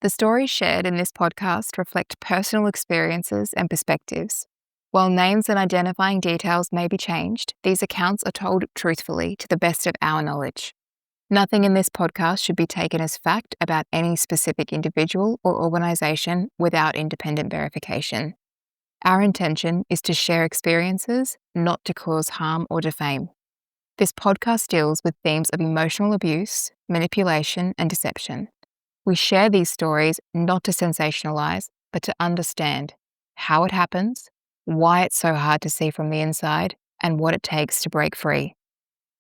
The stories shared in this podcast reflect personal experiences and perspectives. While names and identifying details may be changed, these accounts are told truthfully to the best of our knowledge. Nothing in this podcast should be taken as fact about any specific individual or organisation without independent verification. Our intention is to share experiences, not to cause harm or defame. This podcast deals with themes of emotional abuse, manipulation, and deception. We share these stories not to sensationalize, but to understand how it happens, why it's so hard to see from the inside, and what it takes to break free.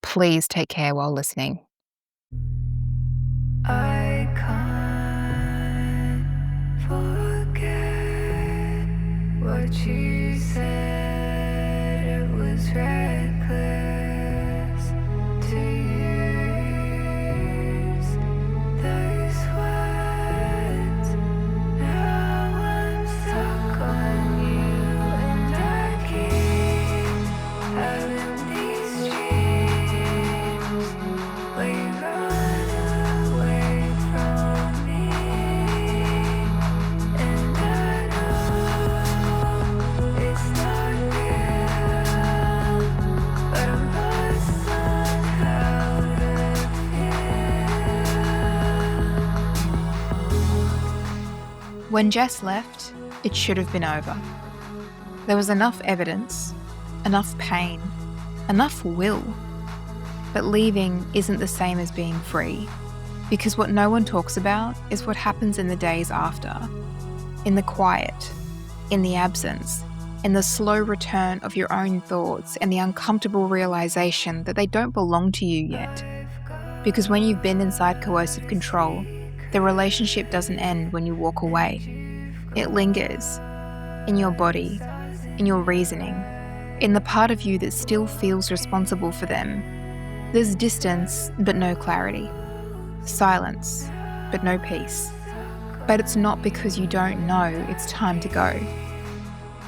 Please take care while listening. I can't forget what you said. It was reckless to use those words. Now I'm stuck on you, and I keep having these dreams where you run away from me, and I know it's not real, but I'm lost on how to feel. When Jess left, it should have been over. There was enough evidence, enough pain, enough will. But leaving isn't the same as being free, because what no one talks about is what happens in the days after, in the quiet, in the absence, in the slow return of your own thoughts and the uncomfortable realization that they don't belong to you yet. Because when you've been inside coercive control, the relationship doesn't end when you walk away. It lingers in your body, in your reasoning, in the part of you that still feels responsible for them. There's distance, but no clarity. Silence, but no peace. But it's not because you don't know it's time to go.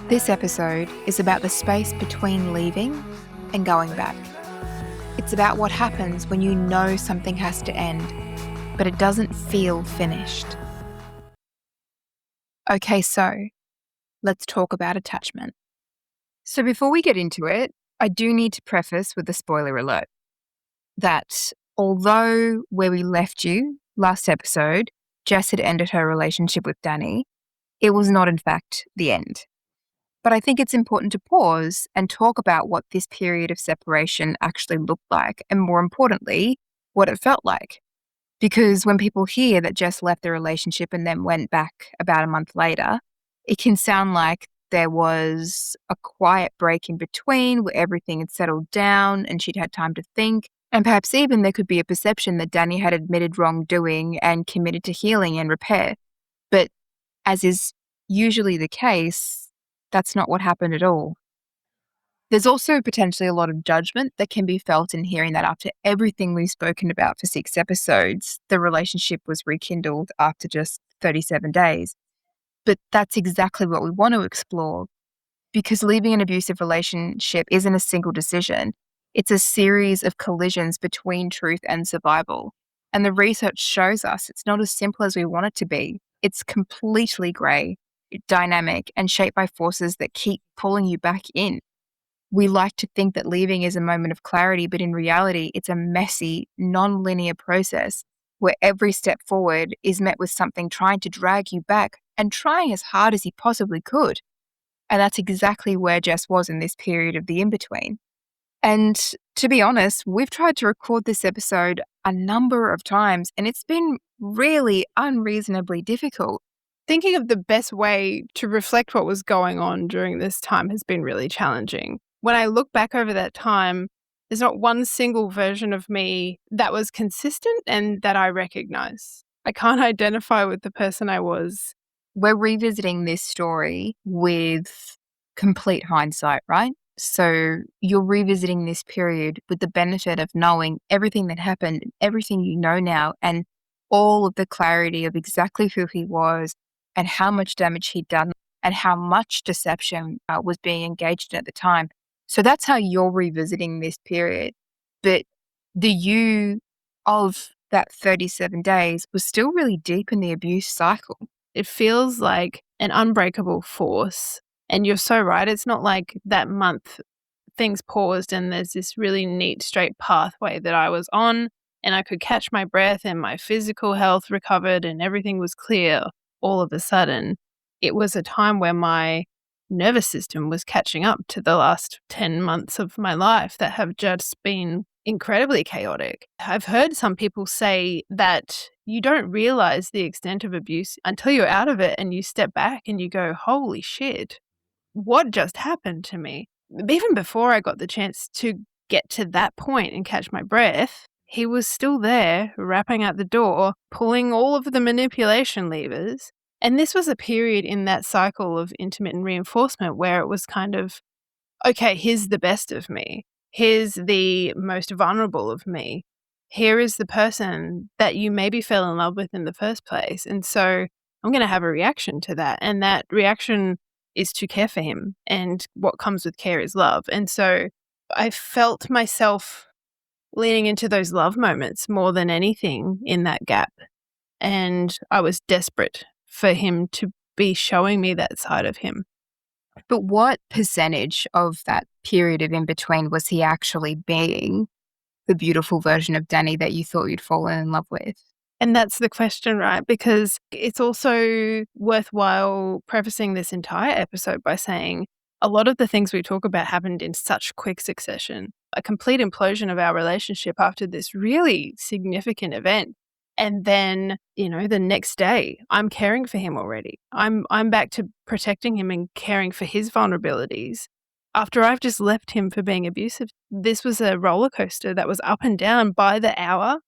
This episode is about the space between leaving and going back. It's about what happens when you know something has to end, but it doesn't feel finished. Okay, so let's talk about attachment. So before we get into it, I do need to preface with a spoiler alert that although where we left you last episode, Jess had ended her relationship with Danny, it was not in fact the end. But I think it's important to pause and talk about what this period of separation actually looked like, and more importantly, what it felt like. Because when people hear that Jess left the relationship and then went back about a month later, it can sound like there was a quiet break in between where everything had settled down and she'd had time to think. And perhaps even there could be a perception that Danny had admitted wrongdoing and committed to healing and repair. But as is usually the case, that's not what happened at all. There's also potentially a lot of judgment that can be felt in hearing that after everything we've spoken about for 6 episodes, the relationship was rekindled after just 37 days. But that's exactly what we want to explore, because leaving an abusive relationship isn't a single decision. It's a series of collisions between truth and survival. And the research shows us it's not as simple as we want it to be. It's completely grey, dynamic, and shaped by forces that keep pulling you back in. We like to think that leaving is a moment of clarity, but in reality, it's a messy, non-linear process where every step forward is met with something trying to drag you back and trying as hard as he possibly could. And that's exactly where Jess was in this period of the in-between. And to be honest, we've tried to record this episode a number of times, and it's been really unreasonably difficult. Thinking of the best way to reflect what was going on during this time has been really challenging. When I look back over that time, there's not one single version of me that was consistent and that I recognize. I can't identify with the person I was. We're revisiting this story with complete hindsight, right? So you're revisiting this period with the benefit of knowing everything that happened, everything you know now, and all of the clarity of exactly who he was and how much damage he'd done and how much deception was being engaged in at the time. So that's how you're revisiting this period. But the you of that 37 days was still really deep in the abuse cycle. It feels like an unbreakable force. And you're so right. It's not like that month things paused and there's this really neat straight pathway that I was on and I could catch my breath and my physical health recovered and everything was clear all of a sudden. It was a time where my nervous system was catching up to the last 10 months of my life that have just been incredibly chaotic. I've heard some people say that you don't realize the extent of abuse until you're out of it and you step back and you go, holy shit, what just happened to me? Even before I got the chance to get to that point and catch my breath, he was still there, rapping at the door, pulling all of the manipulation levers. And this was a period in that cycle of intermittent reinforcement where it was kind of, okay, here's the best of me. Here's the most vulnerable of me. Here is the person that you maybe fell in love with in the first place. And so I'm going to have a reaction to that. And that reaction is to care for him. And what comes with care is love. And so I felt myself leaning into those love moments more than anything in that gap. And I was desperate for him to be showing me that side of him. But what percentage of that period of in between was he actually being the beautiful version of Danny that you thought you'd fallen in love with? And that's the question, right? Because it's also worthwhile prefacing this entire episode by saying a lot of the things we talk about happened in such quick succession. A complete implosion of our relationship after this really significant event. And then, the next day, I'm caring for him already. I'm back to protecting him and caring for his vulnerabilities. After I've just left him for being abusive, this was a roller coaster that was up and down by the hour.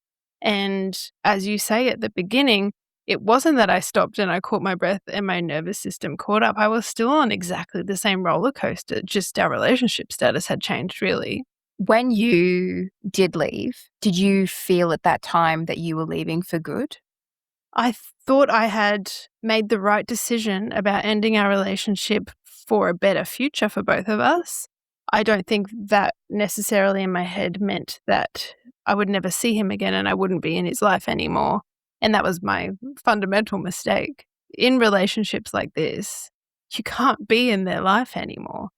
And as you say at the beginning, it wasn't that I stopped and I caught my breath and my nervous system caught up. I was still on exactly the same roller coaster, just our relationship status had changed really. When you did leave, did you feel at that time that you were leaving for good? I thought I had made the right decision about ending our relationship for a better future for both of us. I don't think that necessarily in my head meant that I would never see him again and I wouldn't be in his life anymore. And that was my fundamental mistake. In relationships like this, you can't be in their life anymore.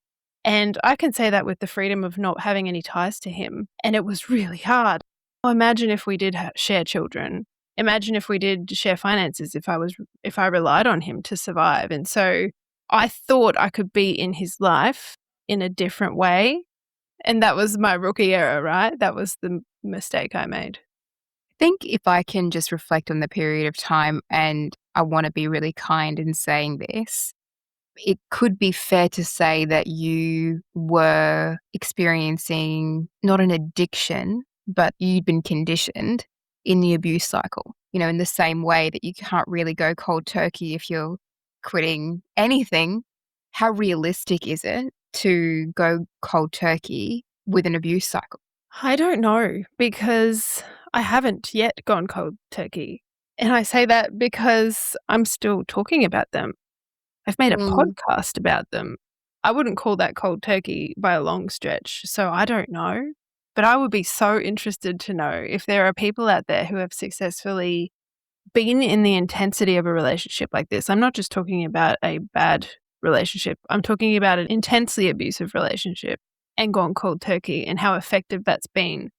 And I can say that with the freedom of not having any ties to him. And it was really hard. Imagine if we did share children. Imagine if we did share finances, if I relied on him to survive. And so I thought I could be in his life in a different way. And that was my rookie error, right? That was the mistake I made. I think if I can just reflect on the period of time, and I want to be really kind in saying this, it could be fair to say that you were experiencing not an addiction, but you'd been conditioned in the abuse cycle, in the same way that you can't really go cold turkey if you're quitting anything. How realistic is it to go cold turkey with an abuse cycle? I don't know because I haven't yet gone cold turkey. And I say that because I'm still talking about them. I've made a podcast about them. I wouldn't call that cold turkey by a long stretch, so I don't know. But I would be so interested to know if there are people out there who have successfully been in the intensity of a relationship like this. I'm not just talking about a bad relationship. I'm talking about an intensely abusive relationship and gone cold turkey and how effective that's been.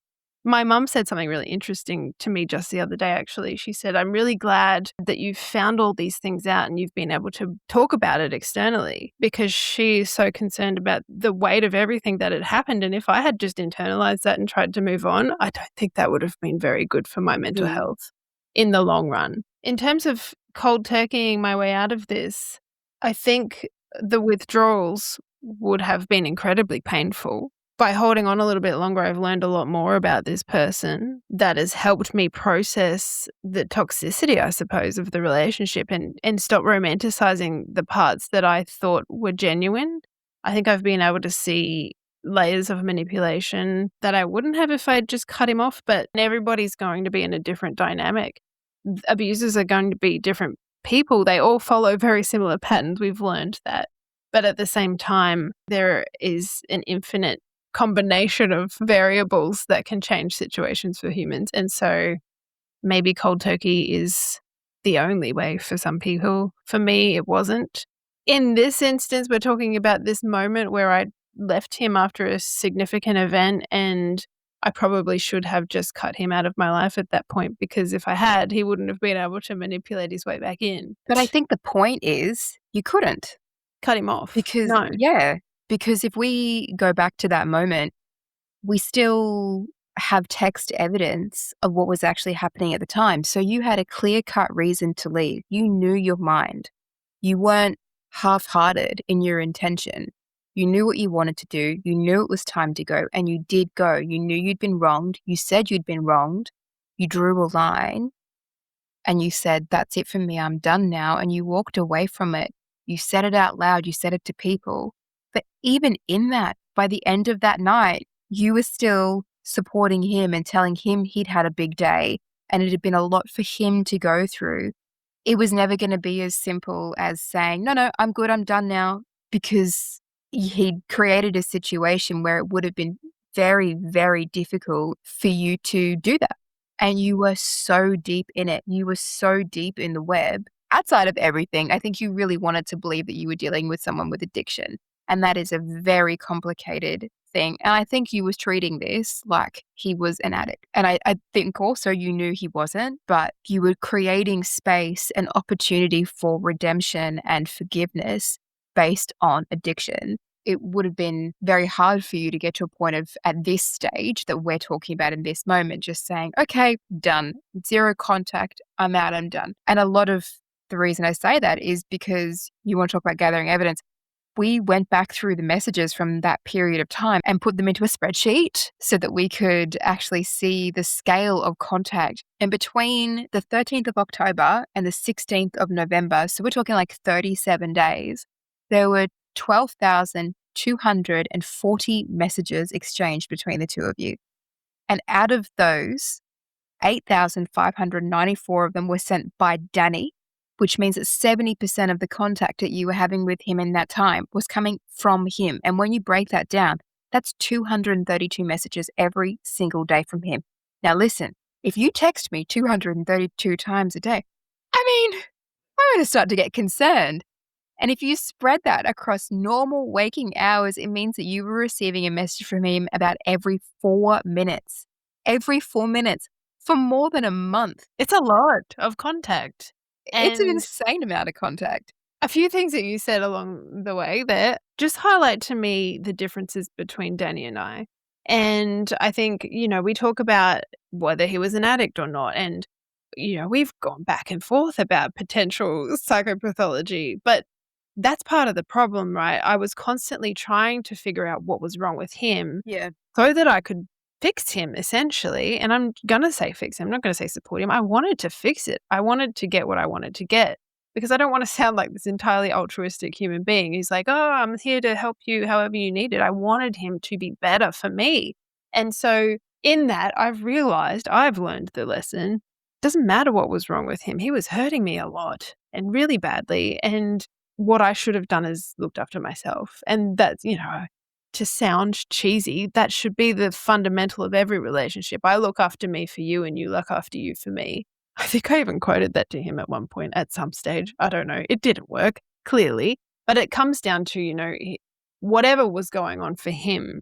My mum said something really interesting to me just the other day, actually. She said, I'm really glad that you've found all these things out and you've been able to talk about it externally because she is so concerned about the weight of everything that had happened. And if I had just internalized that and tried to move on, I don't think that would have been very good for my mental health in the long run. In terms of cold turkeying my way out of this, I think the withdrawals would have been incredibly painful. By holding on a little bit longer, I've learned a lot more about this person that has helped me process the toxicity, I suppose, of the relationship and stop romanticizing the parts that I thought were genuine. I think I've been able to see layers of manipulation that I wouldn't have if I'd just cut him off, but everybody's going to be in a different dynamic. Abusers are going to be different people. They all follow very similar patterns. We've learned that. But at the same time, there is an infinite combination of variables that can change situations for humans. And so maybe cold turkey is the only way for some people. For me, it wasn't. In this instance, we're talking about this moment where I left him after a significant event, and I probably should have just cut him out of my life at that point, because if I had, he wouldn't have been able to manipulate his way back in. But I think the point is you couldn't. Cut him off. Because No. because if we go back to that moment, we still have text evidence of what was actually happening at the time. So you had a clear-cut reason to leave. You knew your mind. You weren't half-hearted in your intention. You knew what you wanted to do. You knew it was time to go, and you did go. You knew you'd been wronged. You said you'd been wronged. You drew a line, and you said, "That's it for me. I'm done now," and you walked away from it. You said it out loud. You said it to people. But even in that, by the end of that night, you were still supporting him and telling him he'd had a big day and it had been a lot for him to go through. It was never going to be as simple as saying, "No, no, I'm good. I'm done now," because he'd created a situation where it would have been very, very difficult for you to do that. And you were so deep in it. You were so deep in the web. Outside of everything, I think you really wanted to believe that you were dealing with someone with addiction. And that is a very complicated thing. And I think you was treating this like he was an addict. And I think also you knew he wasn't, but you were creating space and opportunity for redemption and forgiveness based on addiction. It would have been very hard for you to get to a point of, at this stage that we're talking about in this moment, just saying, "Okay, done. Zero contact. I'm out. I'm done." And a lot of the reason I say that is because you want to talk about gathering evidence. We went back through the messages from that period of time and put them into a spreadsheet so that we could actually see the scale of contact. And between the 13th of October and the 16th of November, so we're talking like 37 days, there were 12,240 messages exchanged between the two of you. And out of those, 8,594 of them were sent by Danny, which means that 70% of the contact that you were having with him in that time was coming from him. And when you break that down, that's 232 messages every single day from him. Now listen, if you text me 232 times a day, I mean, I'm going to start to get concerned. And if you spread that across normal waking hours, it means that you were receiving a message from him about every 4 minutes. Every 4 minutes for more than a month. It's a lot of contact. It's an And insane amount of contact. a few things that you said along the way there just highlight to me the differences between Danny and I. And I think, we talk about whether he was an addict or not. And, we've gone back and forth about potential psychopathology, but that's part of the problem, right? I was constantly trying to figure out what was wrong with him Yeah. so that I could fix him, essentially. And I'm going to say fix him. I'm not going to say support him. I wanted to fix it. I wanted to get what I wanted to get, because I don't want to sound like this entirely altruistic human being who's like, "Oh, I'm here to help you however you need it." I wanted him to be better for me. And so in that, I've learned the lesson. Doesn't matter what was wrong with him. He was hurting me a lot and really badly. And what I should have done is looked after myself. And that's, to sound cheesy, that should be the fundamental of every relationship. I look after me for you and you look after you for me. I think I even quoted that to him at one point at some stage. I don't know. It didn't work, clearly. But it comes down to, whatever was going on for him,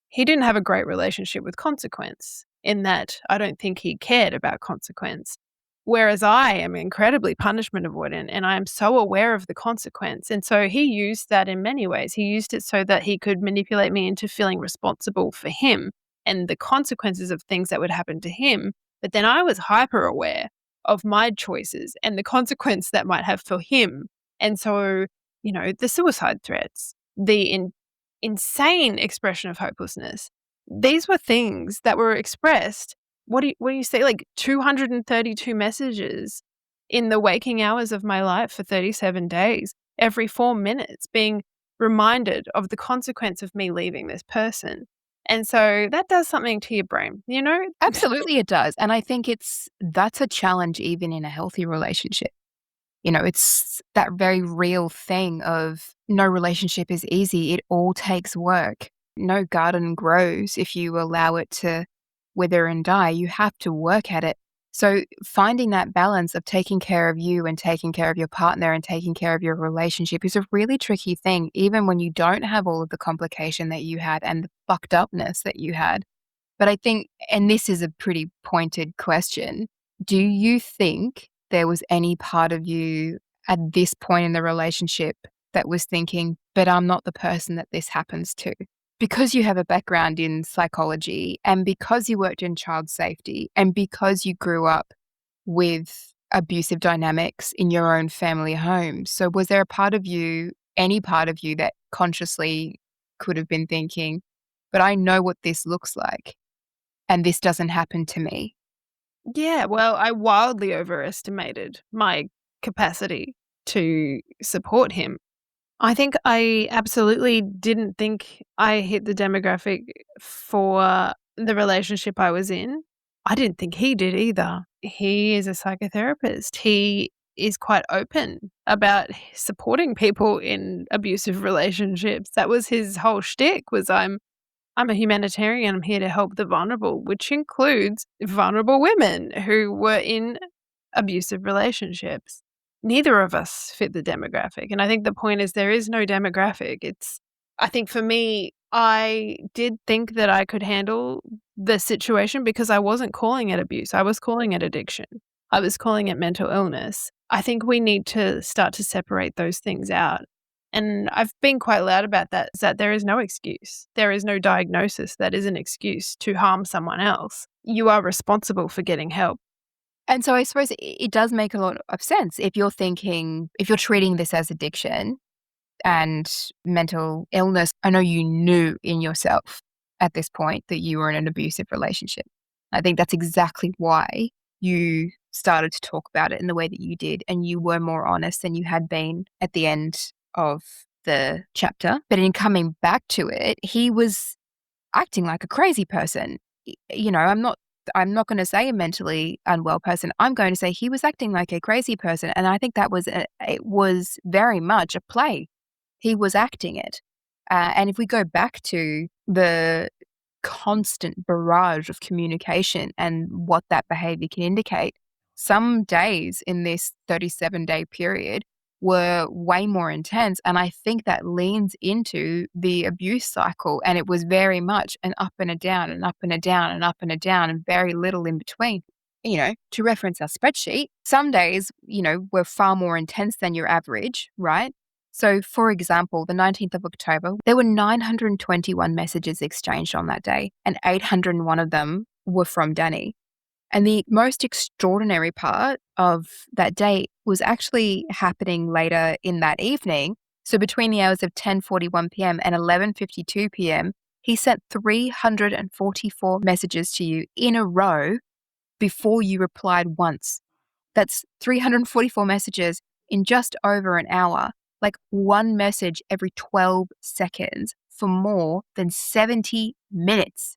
he didn't have a great relationship with consequence, in that I don't think he cared about consequence. Whereas I am incredibly punishment avoidant, and I am so aware of the consequence. And so he used that in many ways. He used it so that he could manipulate me into feeling responsible for him and the consequences of things that would happen to him. But then I was hyper aware of my choices and the consequence that might have for him. And so, the suicide threats, the insane expression of hopelessness, these were things that were expressed. What do you say? Like 232 messages in the waking hours of my life for 37 days, every 4 minutes, being reminded of the consequence of me leaving this person. And so that does something to your brain, Absolutely it does. And I think that's a challenge even in a healthy relationship. It's that very real thing of no relationship is easy. It all takes work. No garden grows if you allow it to wither and die. You have to work at it. So finding that balance of taking care of you and taking care of your partner and taking care of your relationship is a really tricky thing, even when you don't have all of the complication that you had and the fucked upness that you had. But I think, and this is a pretty pointed question, do you think there was any part of you at this point in the relationship that was thinking, but I'm not the person that this happens to? Because you have a background in psychology and because you worked in child safety and because you grew up with abusive dynamics in your own family home. So was there a part of you, any part of you that consciously could have been thinking, but I know what this looks like and this doesn't happen to me? Yeah, well, I wildly overestimated my capacity to support him. I think I absolutely didn't think I hit the demographic for the relationship I was in. I didn't think he did either. He is a psychotherapist. He is quite open about supporting people in abusive relationships. That was his whole shtick was I'm a humanitarian. I'm here to help the vulnerable, which includes vulnerable women who were in abusive relationships. Neither of us fit the demographic. And I think the point is there is no demographic. I think for me, I did think that I could handle the situation because I wasn't calling it abuse. I was calling it addiction. I was calling it mental illness. I think we need to start to separate those things out. And I've been quite loud about that, is that there is no excuse. There is no diagnosis that is an excuse to harm someone else. You are responsible for getting help. And so I suppose it does make a lot of sense if you're thinking, if you're treating this as addiction and mental illness. I know you knew in yourself at this point that you were in an abusive relationship. I think that's exactly why you started to talk about it in the way that you did, and you were more honest than you had been at the end of the chapter. But in coming back to it, he was acting like a crazy person. You know, I'm not going to say a mentally unwell person. I'm going to say he was acting like a crazy person, and I think that was it was very much a play. He was acting it. And if we go back to the constant barrage of communication and what that behavior can indicate, some days in this 37-day period were way more intense. And I think that leans into the abuse cycle. And it was very much an up and a down and up and a down and up and a down and very little in between. You know, to reference our spreadsheet, some days, were far more intense than your average, right? So, for example, the 19th of October, there were 921 messages exchanged on that day, and 801 of them were from Danny. And the most extraordinary part of that day was actually happening later in that evening. So between the hours of 10:41 p.m. and 11:52 p.m., he sent 344 messages to you in a row before you replied once. That's 344 messages in just over an hour, like one message every 12 seconds for more than 70 minutes.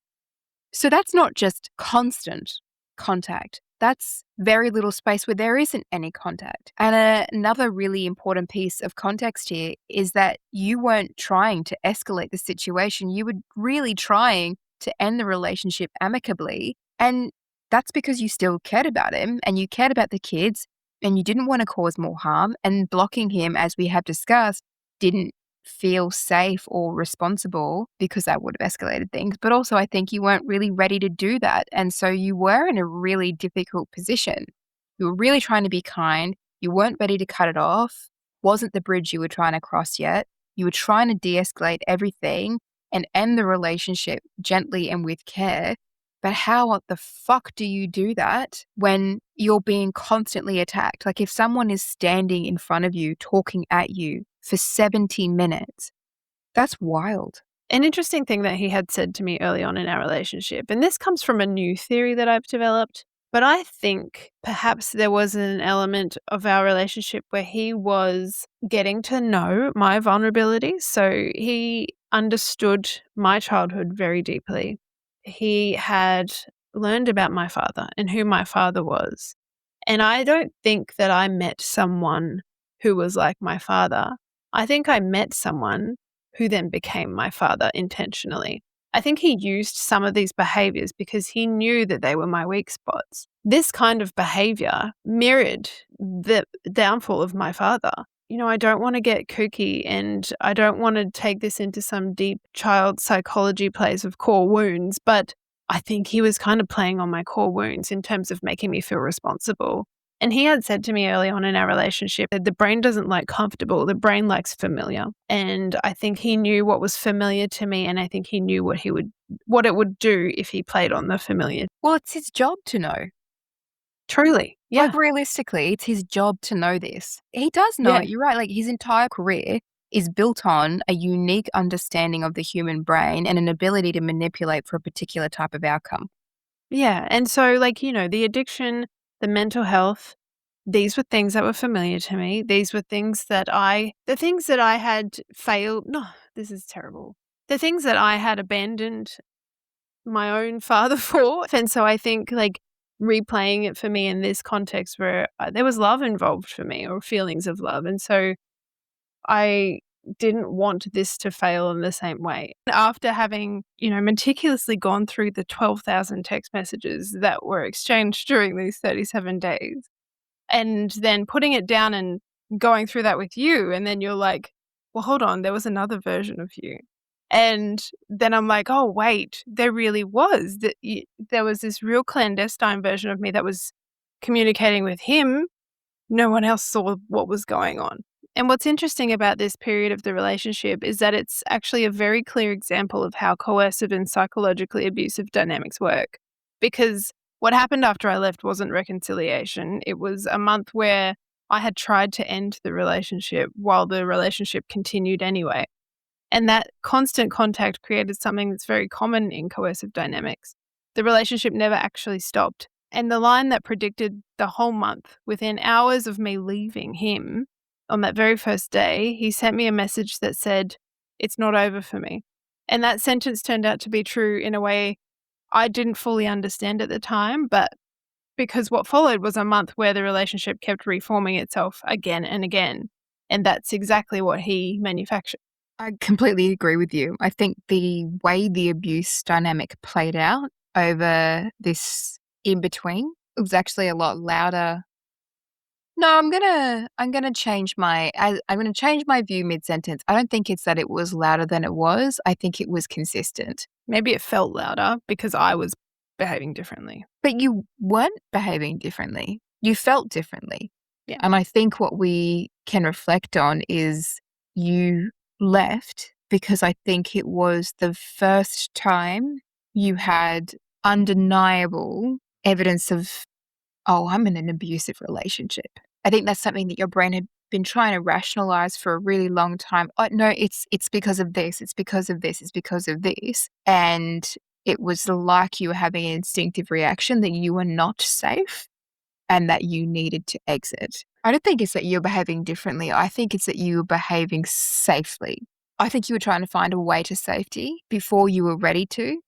So that's not just constant contact. That's very little space where there isn't any contact. And another really important piece of context here is that you weren't trying to escalate the situation. You were really trying to end the relationship amicably. And that's because you still cared about him and you cared about the kids and you didn't want to cause more harm. And blocking him, as we have discussed, didn't feel safe or responsible because that would have escalated things. But also, I think you weren't really ready to do that. And so you were in a really difficult position. You were really trying to be kind. You weren't ready to cut it off. Wasn't the bridge you were trying to cross yet. You were trying to de-escalate everything and end the relationship gently and with care. But how the fuck do you do that when you're being constantly attacked? Like if someone is standing in front of you, talking at you for 70 minutes, that's wild. An interesting thing that he had said to me early on in our relationship, and this comes from a new theory that I've developed, but I think perhaps there was an element of our relationship where he was getting to know my vulnerabilities. So he understood my childhood very deeply. He had learned about my father and who my father was. And I don't think that I met someone who was like my father. I think I met someone who then became my father intentionally. I think he used some of these behaviors because he knew that they were my weak spots. This kind of behavior mirrored the downfall of my father. I don't want to get kooky and I don't want to take this into some deep child psychology place of core wounds, but I think he was kind of playing on my core wounds in terms of making me feel responsible. And he had said to me early on in our relationship that the brain doesn't like comfortable, the brain likes familiar. And I think he knew what was familiar to me, and I think he knew what it would do if he played on the familiar. Well, it's his job to know. Truly. Yeah. Like, realistically, it's his job to know this. He does know Yeah. it. You're right. Like, his entire career is built on a unique understanding of the human brain and an ability to manipulate for a particular type of outcome. Yeah. And so, the addiction, the mental health, these were things that were familiar to me. These were things that the things that I had failed. No, this is terrible. The things that I had abandoned my own father for. And so I think replaying it for me in this context where there was love involved for me or feelings of love. And so I didn't want this to fail in the same way. After having, meticulously gone through the 12,000 text messages that were exchanged during these 37 days, and then putting it down and going through that with you, and then you're like, well, hold on, there was another version of you. And then I'm like, oh, wait, there really was. There was this real clandestine version of me that was communicating with him. No one else saw what was going on. And what's interesting about this period of the relationship is that it's actually a very clear example of how coercive and psychologically abusive dynamics work. Because what happened after I left wasn't reconciliation. It was a month where I had tried to end the relationship while the relationship continued anyway. And that constant contact created something that's very common in coercive dynamics. The relationship never actually stopped. And the line that predicted the whole month, within hours of me leaving him, on that very first day, he sent me a message that said, "It's not over for me." And that sentence turned out to be true in a way I didn't fully understand at the time, but because what followed was a month where the relationship kept reforming itself again and again. And that's exactly what he manufactured. I completely agree with you. I think the way the abuse dynamic played out over this in between, it was actually a lot louder. No, I'm gonna change I'm gonna change my view mid-sentence. I don't think it's that it was louder than it was. I think it was consistent. Maybe it felt louder because I was behaving differently. But you weren't behaving differently. You felt differently. Yeah. And I think what we can reflect on is you left because I think it was the first time you had undeniable evidence of, oh, I'm in an abusive relationship. I think that's something that your brain had been trying to rationalize for a really long time. Oh, no, it's because of this, it's because of this, it's because of this. And it was like you were having an instinctive reaction that you were not safe and that you needed to exit. I don't think it's that you're behaving differently. I think it's that you were behaving safely. I think you were trying to find a way to safety before you were ready to,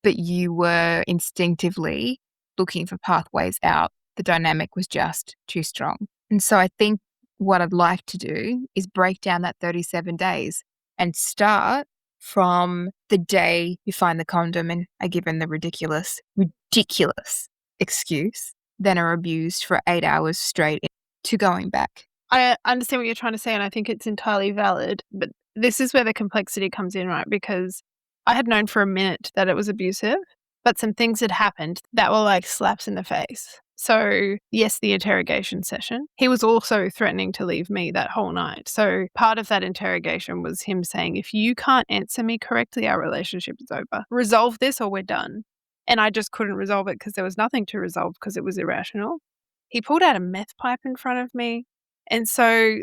but you were instinctively looking for pathways out. The dynamic was just too strong. And so I think what I'd like to do is break down that 37 days and start from the day you find the condom and are given the ridiculous excuse, then are abused for 8 hours straight to going back. I understand what you're trying to say, and I think it's entirely valid. But this is where the complexity comes in, right? Because I had known for a minute that it was abusive, but some things had happened that were like slaps in the face. So, yes, the interrogation session. He was also threatening to leave me that whole night. So, part of that interrogation was him saying, if you can't answer me correctly, our relationship is over. Resolve this or we're done. And I just couldn't resolve it because there was nothing to resolve because it was irrational. He pulled out a meth pipe in front of me. And so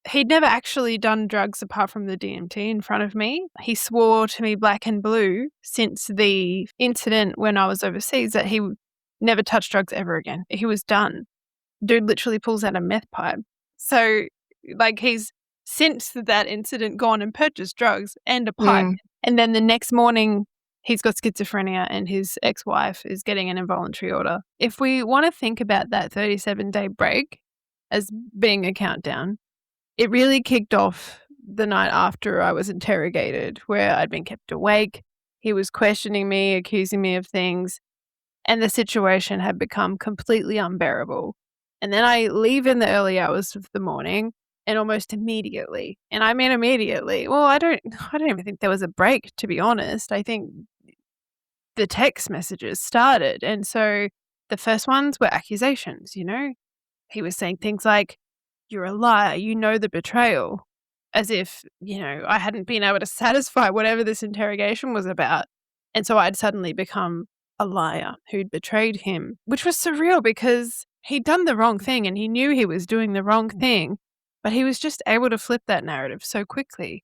he'd never actually done drugs apart from the DMT in front of me. He swore to me black and blue since the incident when I was overseas that he never touched drugs ever again. He was done. Dude literally pulls out a meth pipe. So, he's since that incident gone and purchased drugs and a pipe. And then the next morning, he's got schizophrenia and his ex-wife is getting an involuntary order. If we want to think about that 37-day break as being a countdown, it really kicked off the night after I was interrogated, where I'd been kept awake. He was questioning me, accusing me of things, and the situation had become completely unbearable. And then I leave in the early hours of the morning, and almost immediately, and I mean immediately, well, I don't even think there was a break, to be honest. I think the text messages started, and so the first ones were accusations, you know? He was saying things like, "You're a liar, you know the betrayal," as if, I hadn't been able to satisfy whatever this interrogation was about, and so I'd suddenly become a liar who'd betrayed him, which was surreal because he'd done the wrong thing and he knew he was doing the wrong thing, but he was just able to flip that narrative so quickly,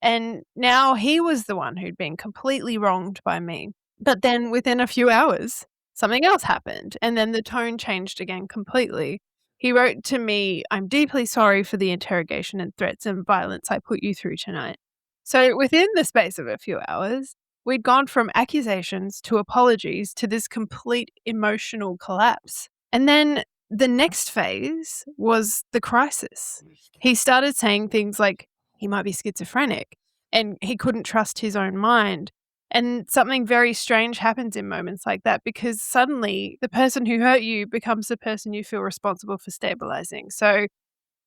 and now he was the one who'd been completely wronged by me. But then within a few hours, something else happened, and then the tone changed again completely. He wrote to me, "I'm deeply sorry for the interrogation and threats and violence I put you through tonight." So within the space of a few hours, we'd gone from accusations to apologies to this complete emotional collapse. And then the next phase was the crisis. He started saying things like he might be schizophrenic and he couldn't trust his own mind. And something very strange happens in moments like that because suddenly the person who hurt you becomes the person you feel responsible for stabilizing. So,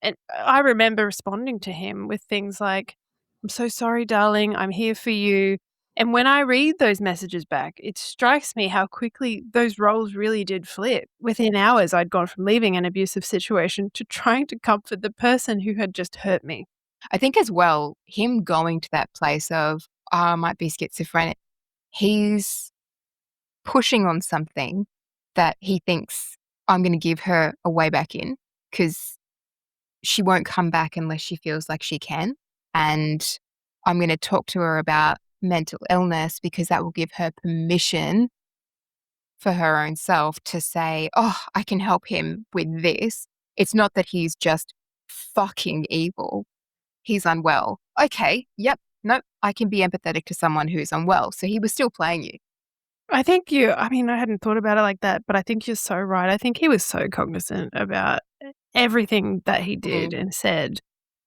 and I remember responding to him with things like, "I'm so sorry, darling. I'm here for you." And when I read those messages back, it strikes me how quickly those roles really did flip. Within hours, I'd gone from leaving an abusive situation to trying to comfort the person who had just hurt me. I think as well, him going to that place of, I might be schizophrenic, he's pushing on something that he thinks I'm going to give her a way back in because she won't come back unless she feels like she can. And I'm going to talk to her about mental illness because that will give her permission for her own self to say, oh, I can help him with this. It's not that he's just fucking evil. He's unwell. Okay, yep, nope, I can be empathetic to someone who's unwell. So he was still playing you. I mean, I hadn't thought about it like that, but I think you're so right. I think he was so cognizant about everything that he did and said.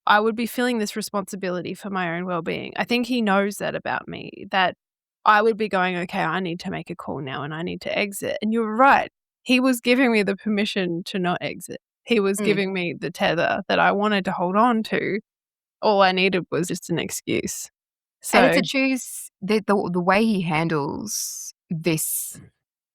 I would be feeling this responsibility for my own well-being. I think he knows that about me, that I would be going, "Okay, I need to make a call now and I need to exit." And you're right. He was giving me the permission to not exit. He was Mm. giving me the tether that I wanted to hold on to. All I needed was just an excuse. And it's So, a choose the way he handles this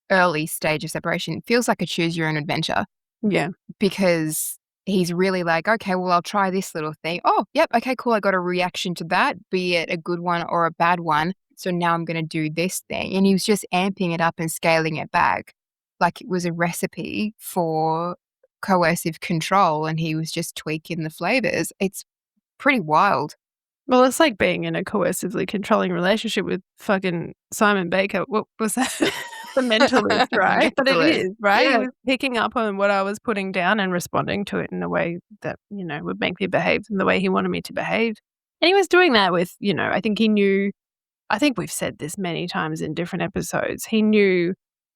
early stage of separation feels like a choose your own adventure yeah. because he's really like, okay, well, I'll try this little thing. Oh, yep. Okay, cool. I got a reaction to that, be it a good one or a bad one. So now I'm going to do this thing. And he was just amping it up and scaling it back like it was a recipe for coercive control. And he was just tweaking the flavors. It's pretty wild. Well, it's like being in a coercively controlling relationship with fucking Simon Baker. What was that? The Mentalist, right? But it Mentalist. is, right? He Yeah. was picking up on what I was putting down and responding to it in a way that, would make me behave in the way he wanted me to behave. And he was doing that with, I think he knew, I think we've said this many times in different episodes. He knew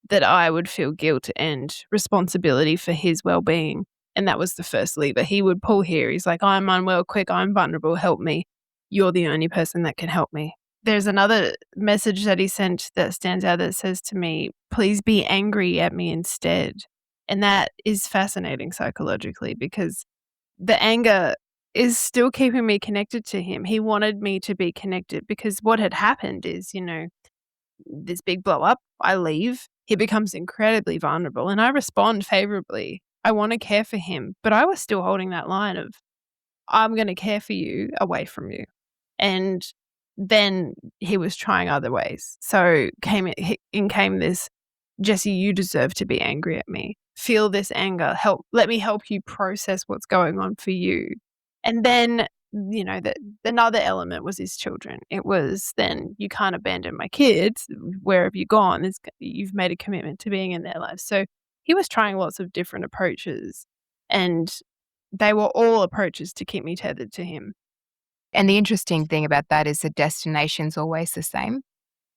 that I would feel guilt and responsibility for his well-being. And that was the first lever he would pull here. He's like, "I'm unwell, quick, I'm vulnerable, help me. You're the only person that can help me." There's another message that he sent that stands out that says to me, "Please be angry at me instead." And that is fascinating psychologically because the anger is still keeping me connected to him. He wanted me to be connected because what had happened is, this big blow up, I leave, he becomes incredibly vulnerable and I respond favorably. I want to care for him, but I was still holding that line of, "I'm going to care for you away from you." And then he was trying other ways. So in came this, "Jesse, you deserve to be angry at me. Feel this anger. Let me help you process what's going on for you." And then, another element was his children. It was then, "You can't abandon my kids. Where have you gone? You've made a commitment to being in their lives." So he was trying lots of different approaches, and they were all approaches to keep me tethered to him. And the interesting thing about that is the destination's always the same.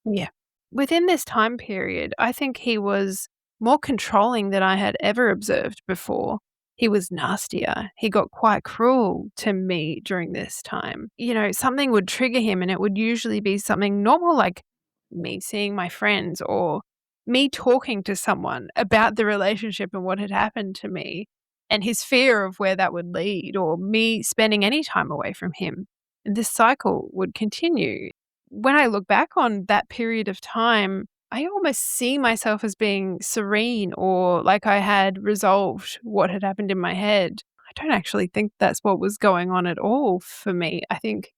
Yeah. Within this time period, I think he was more controlling than I had ever observed before. He was nastier. He got quite cruel to me during this time. Something would trigger him, and it would usually be something normal, like me seeing my friends or me talking to someone about the relationship and what had happened to me and his fear of where that would lead, or me spending any time away from him. And this cycle would continue. When I look back on that period of time, I almost see myself as being serene or like I had resolved what had happened in my head. I don't actually think that's what was going on at all for me. I think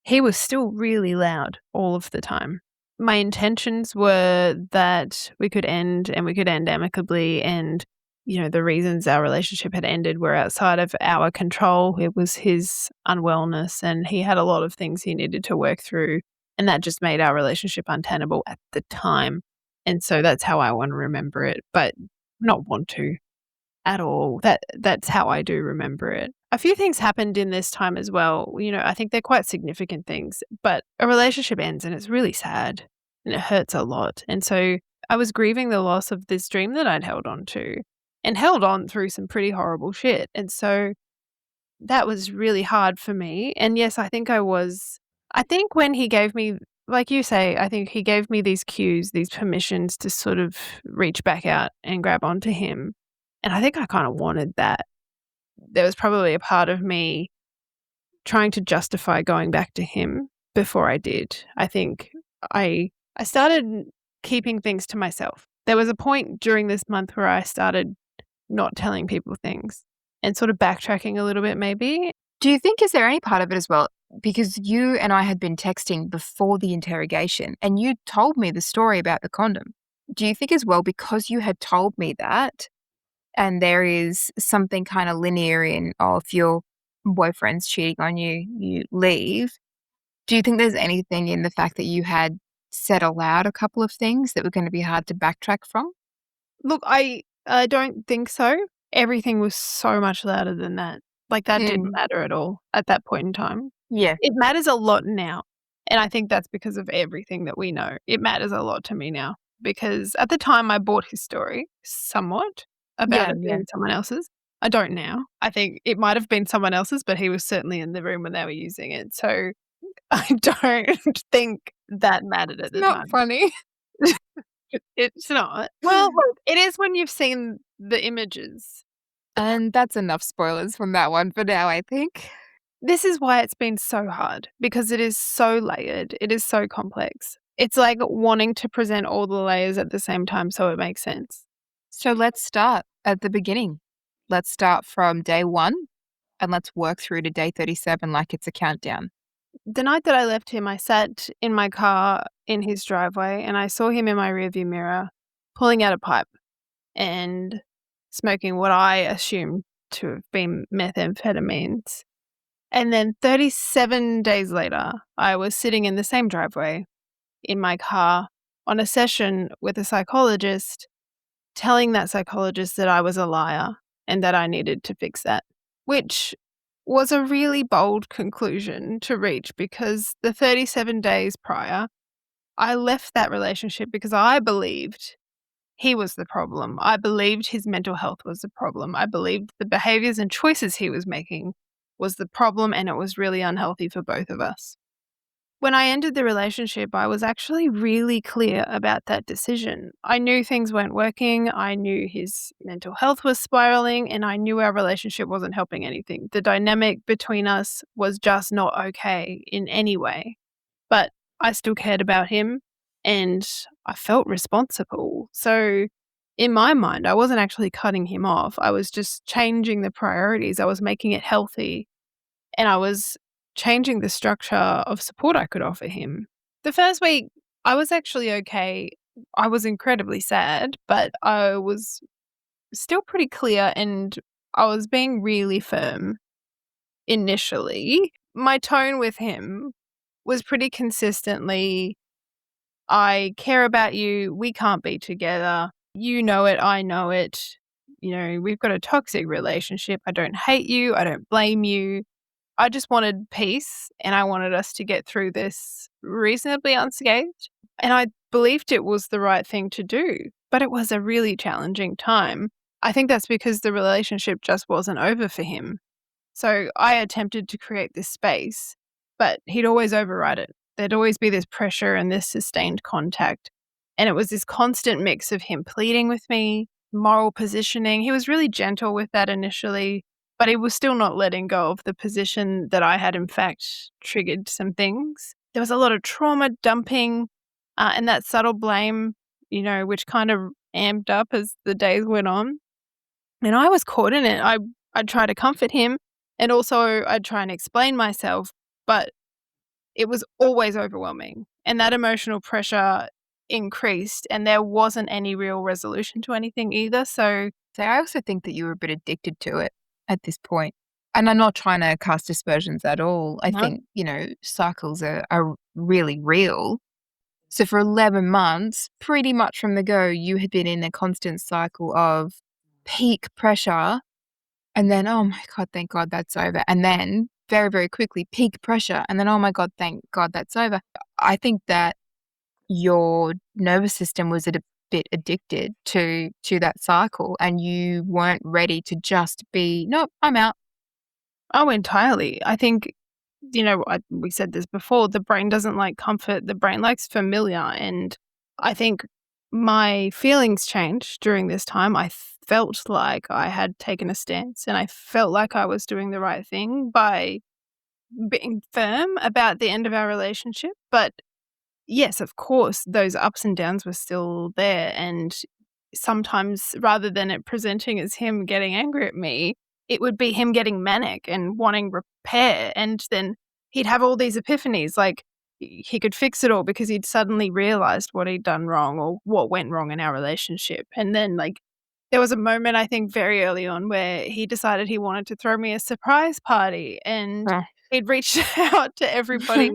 he was still really loud all of the time. My intentions were that we could end and we could end amicably, and the reasons our relationship had ended were outside of our control. It was his unwellness, and he had a lot of things he needed to work through, and that just made our relationship untenable at the time. And so that's how I want to remember it, but not want to at all. That's how I do remember it. A few things happened in this time as well. I think they're quite significant things, but a relationship ends and it's really sad and it hurts a lot. And so I was grieving the loss of this dream that I'd held on to and held on through some pretty horrible shit. And so that was really hard for me. And yes, I think when he gave me, like you say, I think he gave me these cues, these permissions to sort of reach back out and grab onto him. And I think I kind of wanted that. There was probably a part of me trying to justify going back to him before I did. I think I started keeping things to myself. There was a point during this month where I started not telling people things and sort of backtracking a little bit maybe. Do you think, is there any part of it as well? Because you and I had been texting before the interrogation and you told me the story about the condom. Do you think as well, because you had told me that, and there is something kind of linear in, if your boyfriend's cheating on you, you leave. Do you think there's anything in the fact that you had said aloud a couple of things that were going to be hard to backtrack from? Look, I don't think so. Everything was so much louder than that. Like that didn't matter at all at that point in time. Yeah. It matters a lot now. And I think that's because of everything that we know. It matters a lot to me now because at the time I bought his story somewhat about it being someone else's. I don't now. I think it might have been someone else's, but he was certainly in the room when they were using it. So I don't think that mattered at the time. Not funny. It's not. Well, look, it is when you've seen the images. And that's enough spoilers from that one for now, I think. This is why it's been so hard, because it is so layered. It is so complex. It's like wanting to present all the layers at the same time so it makes sense. So let's start at the beginning. Let's start from day 1 and let's work through to day 37 like it's a countdown. The night that I left him, I sat in my car in his driveway and I saw him in my rearview mirror pulling out a pipe and smoking what I assumed to have been methamphetamines. And then 37 days later, I was sitting in the same driveway in my car on a session with a psychologist, telling that psychologist that I was a liar and that I needed to fix that, which was a really bold conclusion to reach because the 37 days prior, I left that relationship because I believed he was the problem. I believed his mental health was the problem. I believed the behaviors and choices he was making was the problem, and it was really unhealthy for both of us. When I ended the relationship, I was actually really clear about that decision. I knew things weren't working. I knew his mental health was spiraling, and I knew our relationship wasn't helping anything. The dynamic between us was just not okay in any way. But I still cared about him, and I felt responsible. So in my mind, I wasn't actually cutting him off. I was just changing the priorities. I was making it healthy, and I was changing the structure of support I could offer him. The first week, I was actually okay. I was incredibly sad, but I was still pretty clear and I was being really firm initially. My tone with him was pretty consistently, I care about you. We can't be together. You know it. I know it. We've got a toxic relationship. I don't hate you. I don't blame you. I just wanted peace and I wanted us to get through this reasonably unscathed. And I believed it was the right thing to do, but it was a really challenging time. I think that's because the relationship just wasn't over for him. So I attempted to create this space, but he'd always override it. there'd always be this pressure and this sustained contact. And it was this constant mix of him pleading with me, moral positioning. He was really gentle with that initially, but he was still not letting go of the position that I had, in fact, triggered some things. There was a lot of trauma dumping and that subtle blame, which kind of amped up as the days went on. And I was caught in it. I'd try to comfort him, and also I'd try and explain myself, but it was always overwhelming. And that emotional pressure increased, and there wasn't any real resolution to anything either. So So I also think that you were a bit addicted to it at this point. And I'm not trying to cast aspersions at all. I no, think, cycles are really real. So for 11 months, pretty much from the go, you had been in a constant cycle of peak pressure and then, oh my God, thank God that's over. And then very, very quickly, peak pressure. And then, oh my God, thank God that's over. I think that your nervous system was a bit addicted to that cycle and you weren't ready to just be, nope, I'm out. oh, entirely. I think, we said this before, the brain doesn't like comfort, the brain likes familiar. And I think my feelings changed during this time. I felt like I had taken a stance and I felt like I was doing the right thing by being firm about the end of our relationship. But yes, of course, those ups and downs were still there. And sometimes rather than it presenting as him getting angry at me, it would be him getting manic and wanting repair. And then he'd have all these epiphanies, like he could fix it all because he'd suddenly realized what he'd done wrong or what went wrong in our relationship. And then, there was a moment, I think, very early on where he decided he wanted to throw me a surprise party, and Oh. he'd reached out to everybody,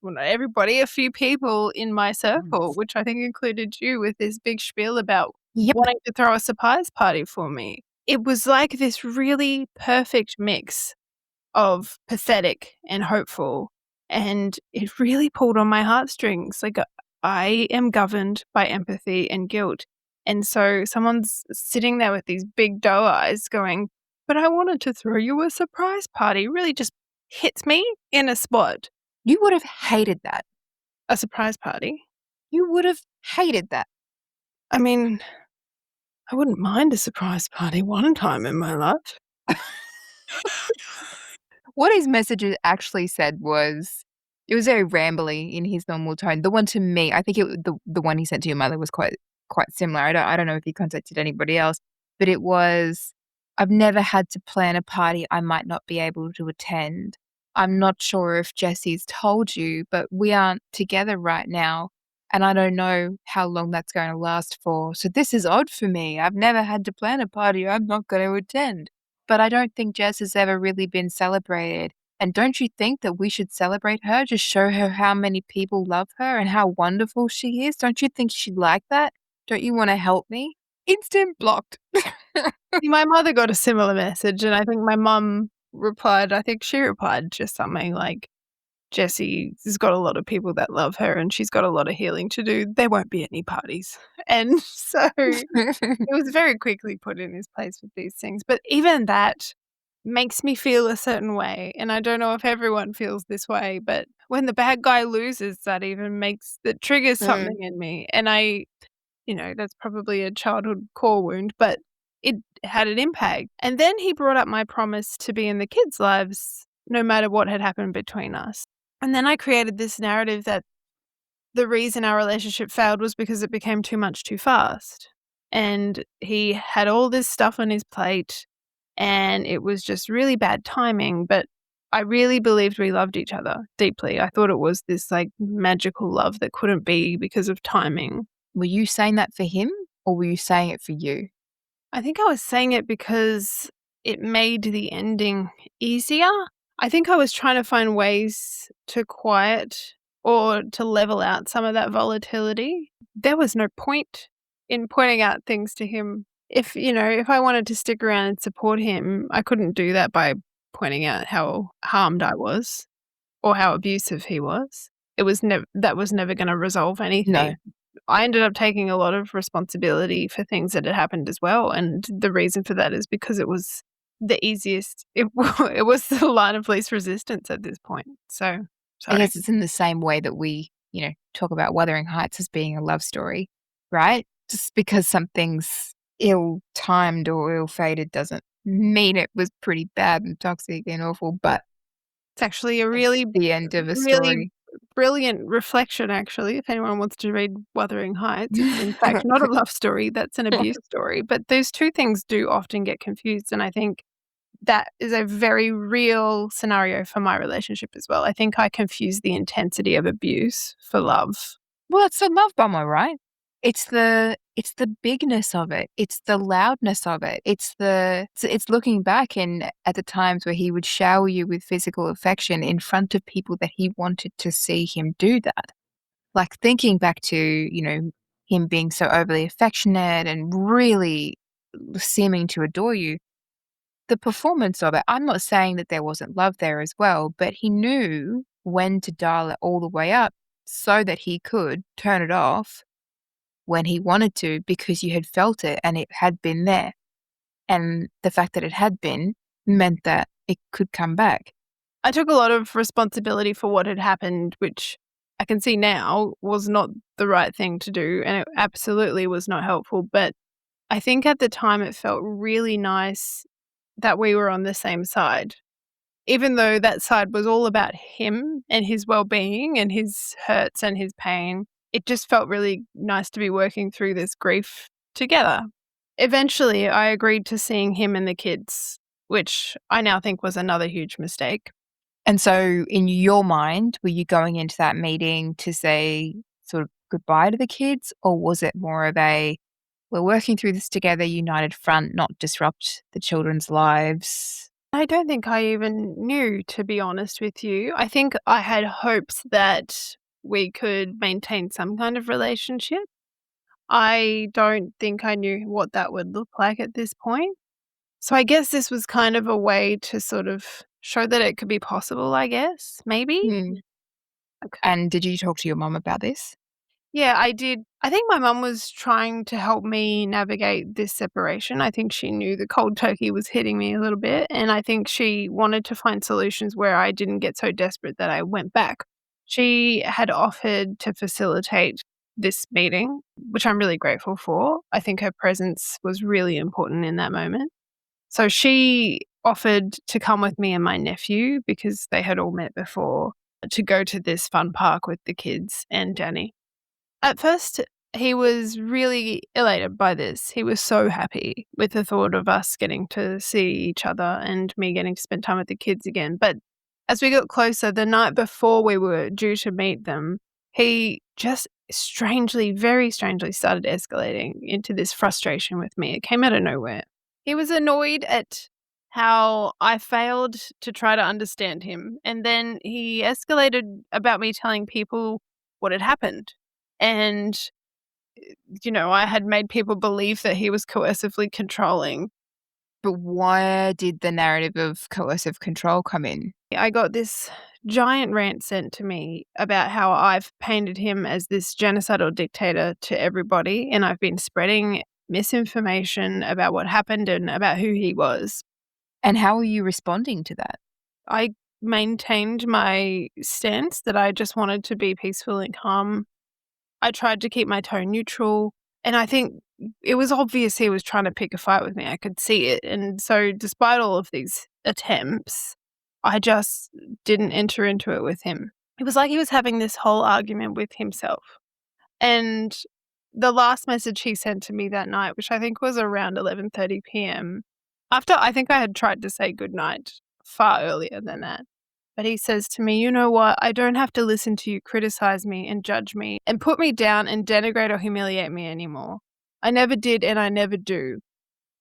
well, not everybody, a few people in my circle, which I think included you, with this big spiel about Yep. wanting to throw a surprise party for me. It was like this really perfect mix of pathetic and hopeful, and it really pulled on my heartstrings. I am governed by empathy and guilt, and so someone's sitting there with these big doe eyes going, "But I wanted to throw you a surprise party," really just hits me in a spot. You would have hated that. A surprise party? You would have hated that. I mean, I wouldn't mind a surprise party one time in my life. What his messages actually said was it was very rambly in his normal tone. The one to me, I think the one he sent to your mother was quite similar. I don't know if he contacted anybody else, but it was, "I've never had to plan a party I might not be able to attend. I'm not sure if Jesse's told you, but we aren't together right now, and I don't know how long that's going to last for. So this is odd for me. I've never had to plan a party I'm not going to attend. But I don't think Jess has ever really been celebrated. And don't you think that we should celebrate her? Just show her how many people love her and how wonderful she is? Don't you think she'd like that? Don't you want to help me?" Instant blocked. See, my mother got a similar message, and I think my mum replied, I think she replied just something like, "Jessie has got a lot of people that love her, and she's got a lot of healing to do. There won't be any parties." And so it was very quickly put in his place with these things. But even that makes me feel a certain way. And I don't know if everyone feels this way, but when the bad guy loses, that triggers something in me. And that's probably a childhood core wound, but it had an impact. And then he brought up my promise to be in the kids' lives no matter what had happened between us. And then I created this narrative that the reason our relationship failed was because it became too much too fast. And he had all this stuff on his plate, and it was just really bad timing. But I really believed we loved each other deeply. I thought it was this magical love that couldn't be because of timing. Were you saying that for him or were you saying it for you? I think I was saying it because it made the ending easier. I think I was trying to find ways to quiet or to level out some of that volatility. There was no point in pointing out things to him. If I wanted to stick around and support him, I couldn't do that by pointing out how harmed I was or how abusive he was. That was never going to resolve anything. No. I ended up taking a lot of responsibility for things that had happened as well, and the reason for that is because it was the easiest. It was the line of least resistance at this point. So I guess it's in the same way that we, talk about Wuthering Heights as being a love story, right? Just because something's ill-timed or ill-fated doesn't mean it was pretty bad and toxic and awful, but It's actually a it's really, the end of a really story. brilliant reflection, actually, if anyone wants to read Wuthering Heights. It's in fact not a love story, that's an abuse story. But those two things do often get confused, and I think that is a very real scenario for my relationship as well. I think I confuse the intensity of abuse for love. Well, it's the love bomber, right? It's the bigness of it. It's the loudness of it. It's looking back and at the times where he would shower you with physical affection in front of people that he wanted to see him do that. Like thinking back to, him being so overly affectionate and really seeming to adore you. The performance of it, I'm not saying that there wasn't love there as well, but he knew when to dial it all the way up so that he could turn it off when he wanted to because you had felt it and it had been there. And the fact that it had been meant that it could come back. I took a lot of responsibility for what had happened, which I can see now was not the right thing to do, and it absolutely was not helpful. But I think at the time it felt really nice that we were on the same side. Even though that side was all about him and his well-being and his hurts and his pain, it just felt really nice to be working through this grief together. Eventually, I agreed to seeing him and the kids, which I now think was another huge mistake. And so, in your mind, were you going into that meeting to say sort of goodbye to the kids, or was it more of a we're working through this together, united front, not disrupt the children's lives? I don't think I even knew, to be honest with you. I think I had hopes that we could maintain some kind of relationship. I don't think I knew what that would look like at this point. So I guess this was kind of a way to sort of show that it could be possible, I guess, maybe? Hmm. Okay. And did you talk to your mum about this? Yeah, I did. I think my mum was trying to help me navigate this separation. I think she knew the cold turkey was hitting me a little bit, and I think she wanted to find solutions where I didn't get so desperate that I went back. She had offered to facilitate this meeting, which I'm really grateful for. I think her presence was really important in that moment. So she offered to come with me and my nephew because they had all met before to go to this fun park with the kids and Danny. At first, he was really elated by this. He was so happy with the thought of us getting to see each other and me getting to spend time with the kids again. But as we got closer, the night before we were due to meet them, he just strangely, very strangely started escalating into this frustration with me. It came out of nowhere. He was annoyed at how I failed to try to understand him. And then he escalated about me telling people what had happened. And, I had made people believe that he was coercively controlling. But where did the narrative of coercive control come in? I got this giant rant sent to me about how I've painted him as this genocidal dictator to everybody, and I've been spreading misinformation about what happened and about who he was. And how are you responding to that? I maintained my stance that I just wanted to be peaceful and calm. I tried to keep my tone neutral, and I think it was obvious he was trying to pick a fight with me. I could see it. And so despite all of these attempts, I just didn't enter into it with him. It was like he was having this whole argument with himself. And the last message he sent to me that night, which I think was around 11:30 p.m., after I think I had tried to say goodnight far earlier than that. But he says to me, "You know what? I don't have to listen to you criticize me and judge me and put me down and denigrate or humiliate me anymore. I never did and I never do.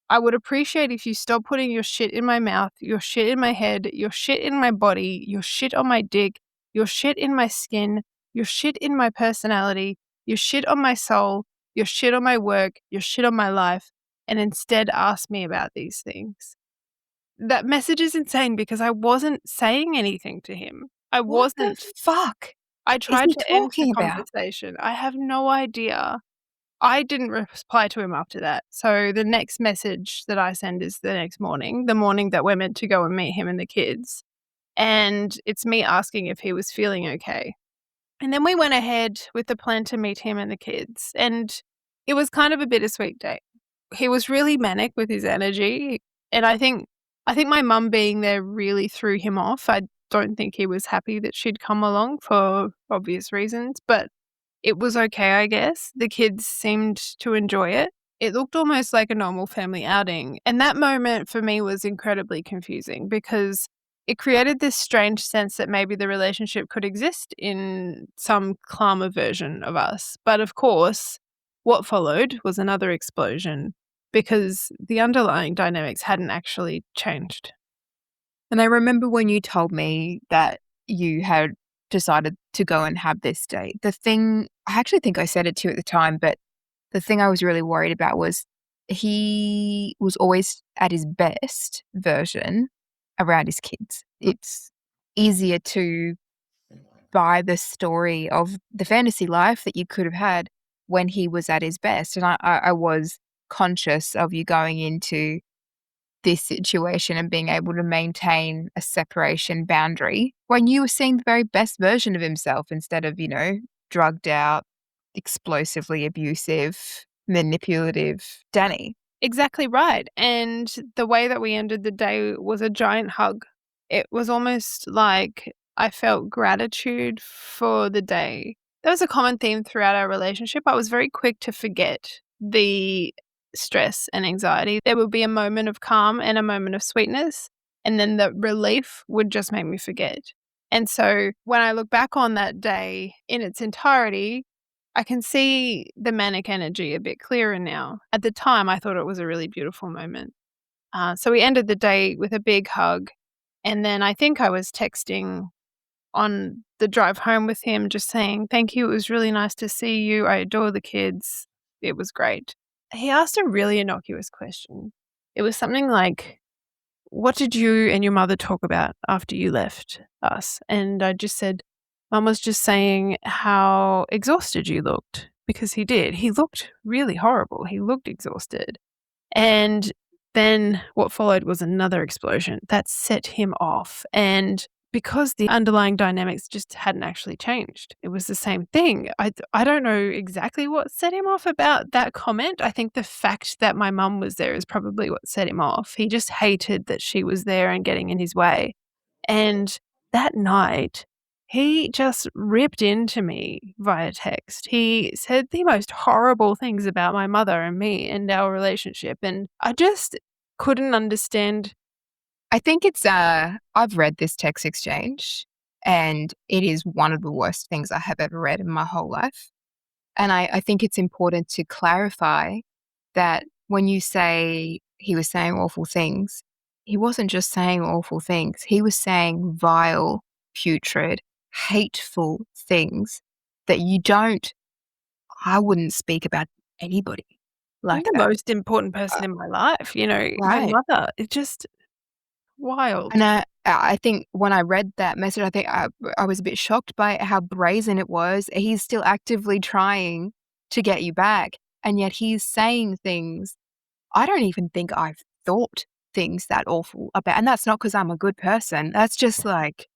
I would appreciate if you stop putting your shit in my mouth, your shit in my head, your shit in my body, your shit on my dick, your shit in my skin, your shit in my personality, your shit on my soul, your shit on my work, your shit on my life, and instead ask me about these things." That message is insane because I wasn't saying anything to him. I What the wasn't. fuck I is tried he to end the talking about? conversation. I have no idea. I didn't reply to him after that. So the next message that I send is the next morning, the morning that we're meant to go and meet him and the kids. And it's me asking if he was feeling okay. And then we went ahead with the plan to meet him and the kids. And it was kind of a bittersweet day. He was really manic with his energy. And I think my mum being there really threw him off. I don't think he was happy that she'd come along for obvious reasons, but it was okay, I guess. The kids seemed to enjoy it. It looked almost like a normal family outing. And that moment for me was incredibly confusing because it created this strange sense that maybe the relationship could exist in some calmer version of us. But of course, what followed was another explosion because the underlying dynamics hadn't actually changed. And I remember when you told me that you had decided to go and have this date, I actually think I said it to you at the time, but the thing I was really worried about was he was always at his best version around his kids. It's easier to buy the story of the fantasy life that you could have had when he was at his best. And I was conscious of you going into this situation and being able to maintain a separation boundary when you were seeing the very best version of himself instead of, drugged out, explosively abusive, manipulative Danny. Exactly right. And the way that we ended the day was a giant hug. It was almost like I felt gratitude for the day. That was a common theme throughout our relationship. I was very quick to forget the stress and anxiety. There would be a moment of calm and a moment of sweetness, and then the relief would just make me forget. And so when I look back on that day in its entirety, I can see the manic energy a bit clearer now. At the time, I thought it was a really beautiful moment. So we ended the day with a big hug. And then I think I was texting on the drive home with him, just saying, "Thank you. It was really nice to see you. I adore the kids. It was great." He asked a really innocuous question. It was something like, "What did you and your mother talk about after you left us?" And I just said, "Mum was just saying how exhausted you looked," because he did. He looked really horrible. He looked exhausted. And then what followed was another explosion that set him off. And because the underlying dynamics just hadn't actually changed, it was the same thing. I don't know exactly what set him off about that comment. I think the fact that my mum was there is probably what set him off. He just hated that she was there and getting in his way. And that night, he just ripped into me via text. He said the most horrible things about my mother and me and our relationship, and I just couldn't understand. I think I've read this text exchange, and it is one of the worst things I have ever read in my whole life. And I think it's important to clarify that when you say he was saying awful things, he wasn't just saying awful things. He was saying vile, putrid, hateful things that I wouldn't speak about anybody like The that. most important person in my life, my Right. mother. It's just wild. And I think when I read that message, I think I was a bit shocked by how brazen it was. He's still actively trying to get you back, and yet he's saying things I don't even think I've thought things that awful about. And that's not because 'cause I'm a good person. That's just like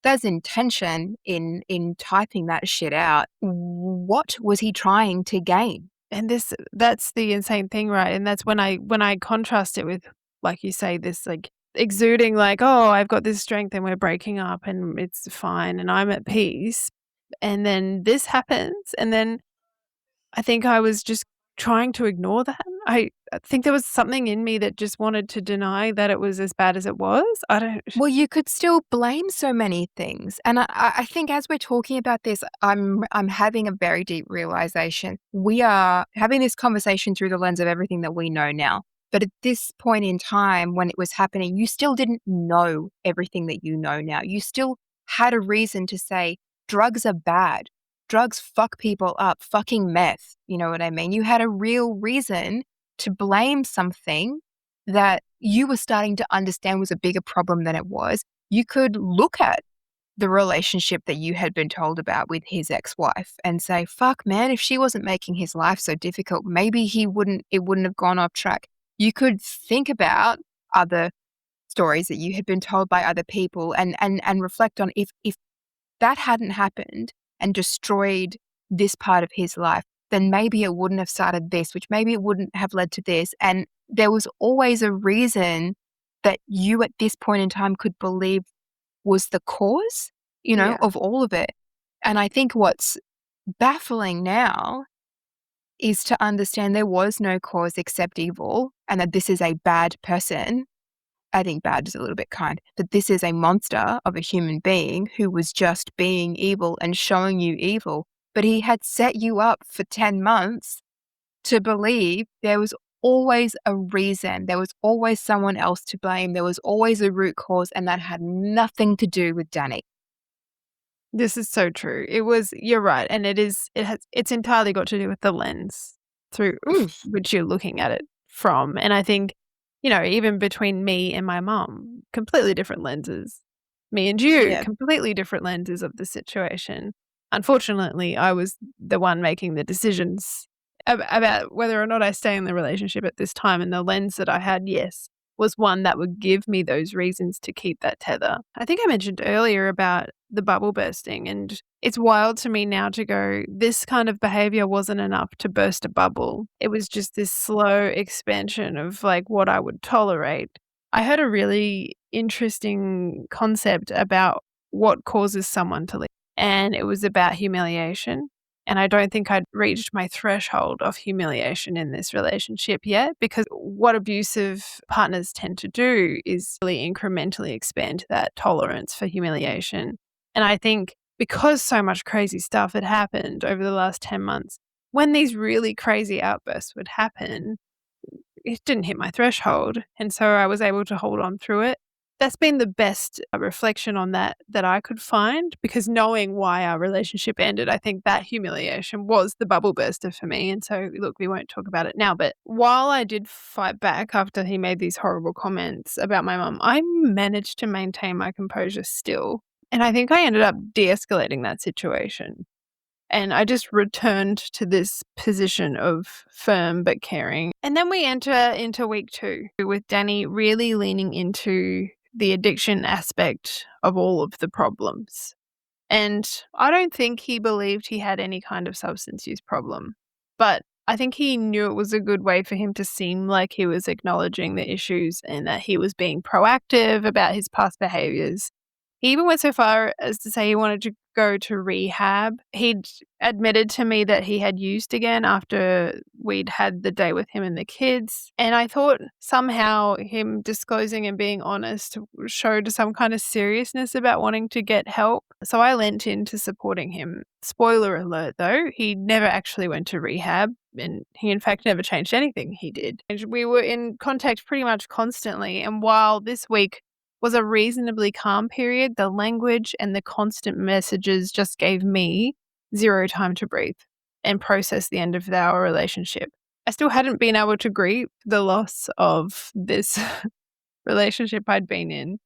there's intention in typing that shit out. What was he trying to gain? And that's the insane thing, right? And that's when I contrast it with, like you say, this like exuding like, "Oh, I've got this strength and we're breaking up and it's fine and I'm at peace." And then this happens, and then I think I was just trying to ignore that. I think there was something in me that just wanted to deny that it was as bad as it was. I don't. Well, you could still blame so many things. And I think as we're talking about this, I'm having a very deep realization. We are having this conversation through the lens of everything that we know now. But at this point in time when it was happening, you still didn't know everything that you know now. You still had a reason to say drugs are bad. Drugs fuck people up, fucking meth. You know what I mean? You had a real reason to blame something that you were starting to understand was a bigger problem than it was. You could look at the relationship that you had been told about with his ex-wife and say, fuck man, if she wasn't making his life so difficult, maybe it wouldn't have gone off track. You could think about other stories that you had been told by other people and reflect on if that hadn't happened and destroyed this part of his life, then maybe it wouldn't have started this, which maybe it wouldn't have led to this. And there was always a reason that you at this point in time could believe was the cause, Yeah. of all of it. And I think what's baffling now is to understand there was no cause except evil and that this is a bad person. I think bad is a little bit kind, that this is a monster of a human being who was just being evil and showing you evil. But he had set you up for 10 months to believe there was always a reason. There was always someone else to blame. There was always a root cause, and that had nothing to do with Danny. This is so true. You're right. And it's entirely got to do with the lens through which you're looking at it from. And I think, even between me and my mum, completely different lenses. Me and you, Yeah. completely different lenses of the situation. Unfortunately, I was the one making the decisions about whether or not I stay in the relationship at this time. And the lens that I had, yes, was one that would give me those reasons to keep that tether. I think I mentioned earlier about the bubble bursting, and it's wild to me now to go, this kind of behavior wasn't enough to burst a bubble. It was just this slow expansion of like what I would tolerate. I heard a really interesting concept about what causes someone to leave, and it was about humiliation. And I don't think I'd reached my threshold of humiliation in this relationship yet, because what abusive partners tend to do is really incrementally expand that tolerance for humiliation. And I think because so much crazy stuff had happened over the last 10 months, when these really crazy outbursts would happen, it didn't hit my threshold. And so I was able to hold on through it. That's been the best reflection on that I could find, because knowing why our relationship ended, I think that humiliation was the bubble burster for me. And so, look, we won't talk about it now. But while I did fight back after he made these horrible comments about my mum, I managed to maintain my composure still. And I think I ended up de-escalating that situation. And I just returned to this position of firm but caring. And then we enter into week 2 with Danny really leaning into the addiction aspect of all of the problems. And I don't think he believed he had any kind of substance use problem, but I think he knew it was a good way for him to seem like he was acknowledging the issues and that he was being proactive about his past behaviors. He even went so far as to say he wanted to go to rehab. He'd admitted to me that he had used again after we'd had the day with him and the kids. And I thought somehow him disclosing and being honest showed some kind of seriousness about wanting to get help. So I lent into supporting him. Spoiler alert though, he never actually went to rehab. And he, in fact, never changed anything he did. And we were in contact pretty much constantly. And while this week was a reasonably calm period, the language and the constant messages just gave me zero time to breathe and process the end of our relationship. I still hadn't been able to grieve the loss of this relationship I'd been in.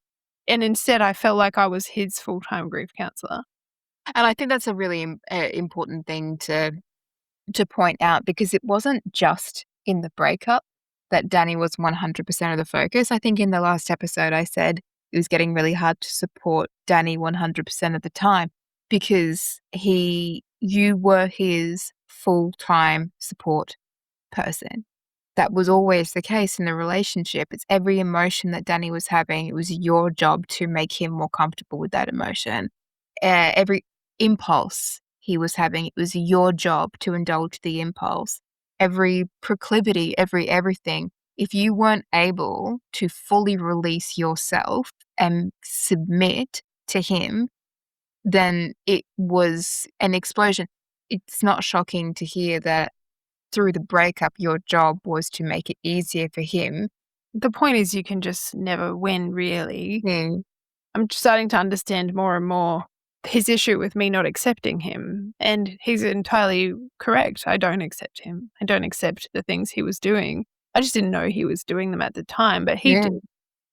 And instead, I felt like I was his full-time grief counselor. And I think that's a really important thing to point out, because it wasn't just in the breakup that Danny was 100% of the focus. I think in the last episode I said it was getting really hard to support Danny 100% of the time because you were his full-time support person. That was always the case in the relationship. It's every emotion that Danny was having, it was your job to make him more comfortable with that emotion. Every impulse he was having, it was your job to indulge the impulse. Every proclivity, everything. If you weren't able to fully release yourself and submit to him, then it was an explosion. It's not shocking to hear that through the breakup, your job was to make it easier for him. The point is you can just never win, really. Mm. I'm starting to understand more and more his issue with me not accepting him. And he's entirely correct. I don't accept him. I don't accept the things he was doing. I just didn't know he was doing them at the time, but he did.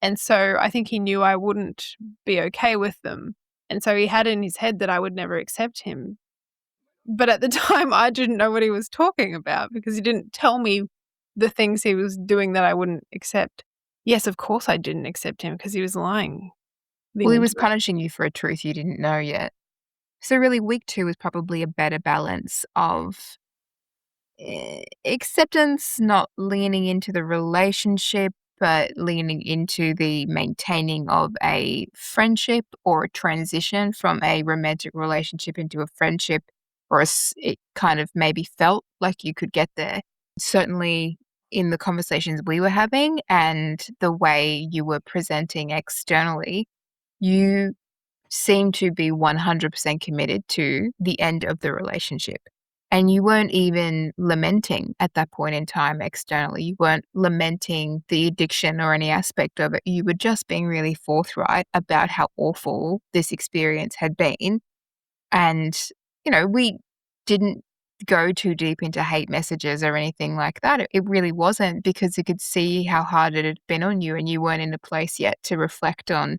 And so I think he knew I wouldn't be okay with them. And so he had in his head that I would never accept him. But at the time, I didn't know what he was talking about because he didn't tell me the things he was doing that I wouldn't accept. Yes, of course I didn't accept him because he was lying. The Well, he was entire punishing you for a truth you didn't know yet. So really week 2 was probably a better balance of acceptance, not leaning into the relationship, but leaning into the maintaining of a friendship or a transition from a romantic relationship into a friendship, or it kind of maybe felt like you could get there. Certainly in the conversations we were having and the way you were presenting externally, you seemed to be 100% committed to the end of the relationship. And you weren't even lamenting at that point in time externally. You weren't lamenting the addiction or any aspect of it. You were just being really forthright about how awful this experience had been. And, we didn't go too deep into hate messages or anything like that. It really wasn't, because you could see how hard it had been on you and you weren't in a place yet to reflect on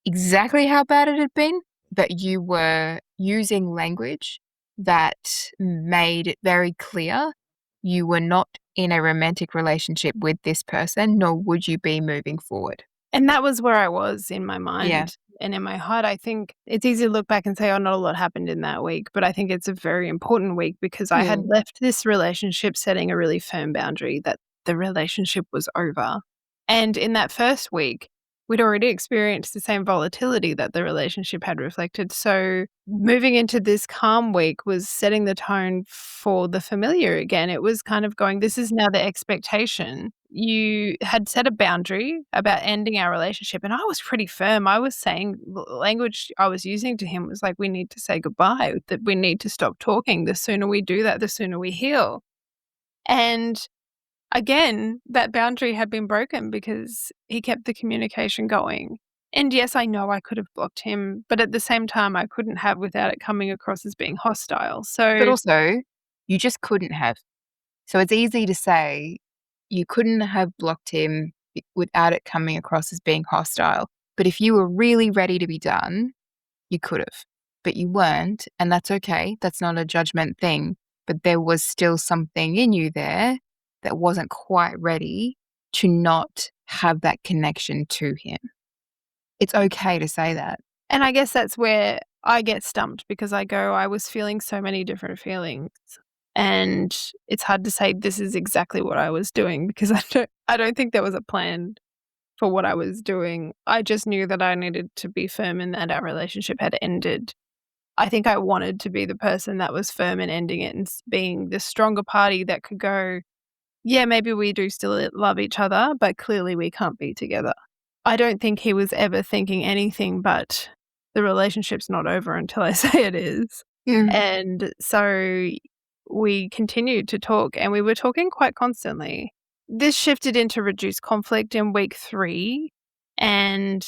exactly how bad it had been, but you were using language that made it very clear you were not in a romantic relationship with this person, nor would you be moving forward. And that was where I was in my Yeah. mind and in my heart. I think it's easy to look back and say, oh, not a lot happened in that week. But I think it's a very important week because I had Mm. left this relationship setting a really firm boundary that the relationship was over. And in that first week, we'd already experienced the same volatility that the relationship had reflected. So moving into this calm week was setting the tone for the familiar again. It was kind of going, this is now the expectation. You had set a boundary about ending our relationship, and I was pretty firm. I was saying language I was using to him was like, we need to say goodbye, that we need to stop talking. The sooner we do that, the sooner we heal. And again, that boundary had been broken because he kept the communication going. And yes, I know I could have blocked him, but at the same time, I couldn't have without it coming across as being hostile. But So also, you just couldn't have. So it's easy to say you couldn't have blocked him without it coming across as being hostile. But if you were really ready to be done, you could have, but you weren't, and that's okay. That's not a judgment thing, but there was still something in you there that wasn't quite ready to not have that connection to him. It's okay to say that. and I guess that's where I get stumped because I go, I was feeling so many different feelings. And it's hard to say this is exactly what I was doing because I don't think there was a plan for what I was doing. I just knew that I needed to be firm and that our relationship had ended. I think I wanted to be the person that was firm in ending it and being the stronger party that could go, yeah, maybe we do still love each other, but clearly we can't be together. I don't think he was ever thinking anything but the relationship's not over until I say it is. Mm. And so we continued to talk and we were talking quite constantly. This shifted into reduced conflict in week 3, and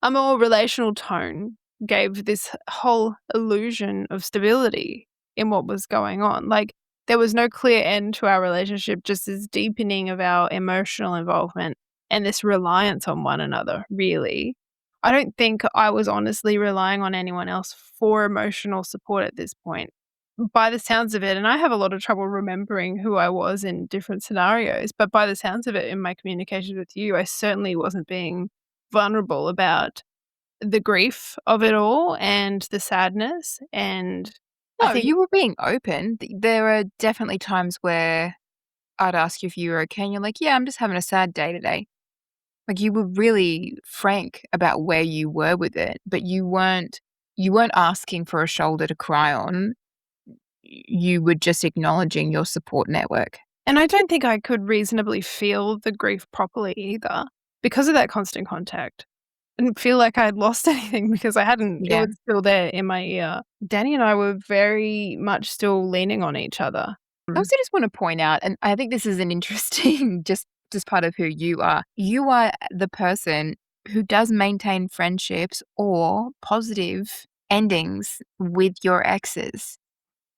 a more relational tone gave this whole illusion of stability in what was going on. Like, there was no clear end to our relationship, just this deepening of our emotional involvement and this reliance on one another, really. I don't think I was honestly relying on anyone else for emotional support at this point. By the sounds of it, and I have a lot of trouble remembering who I was in different scenarios, but by the sounds of it in my communication with you, I certainly wasn't being vulnerable about the grief of it all and the sadness, and I No, think you were being open. There are definitely times where I'd ask you if you were okay, and you're like, "Yeah, I'm just having a sad day today." Like, you were really frank about where you were with it, but you weren't asking for a shoulder to cry on. You were just acknowledging your support network. and I don't think I could reasonably feel the grief properly either because of that constant contact. I didn't feel like I had lost anything because I hadn't. It Yeah. was still there in my ear. Danny and I were very much still leaning on each other. I also just want to point out, and I think this is an interesting just part of who you are. You are the person who does maintain friendships or positive endings with your exes.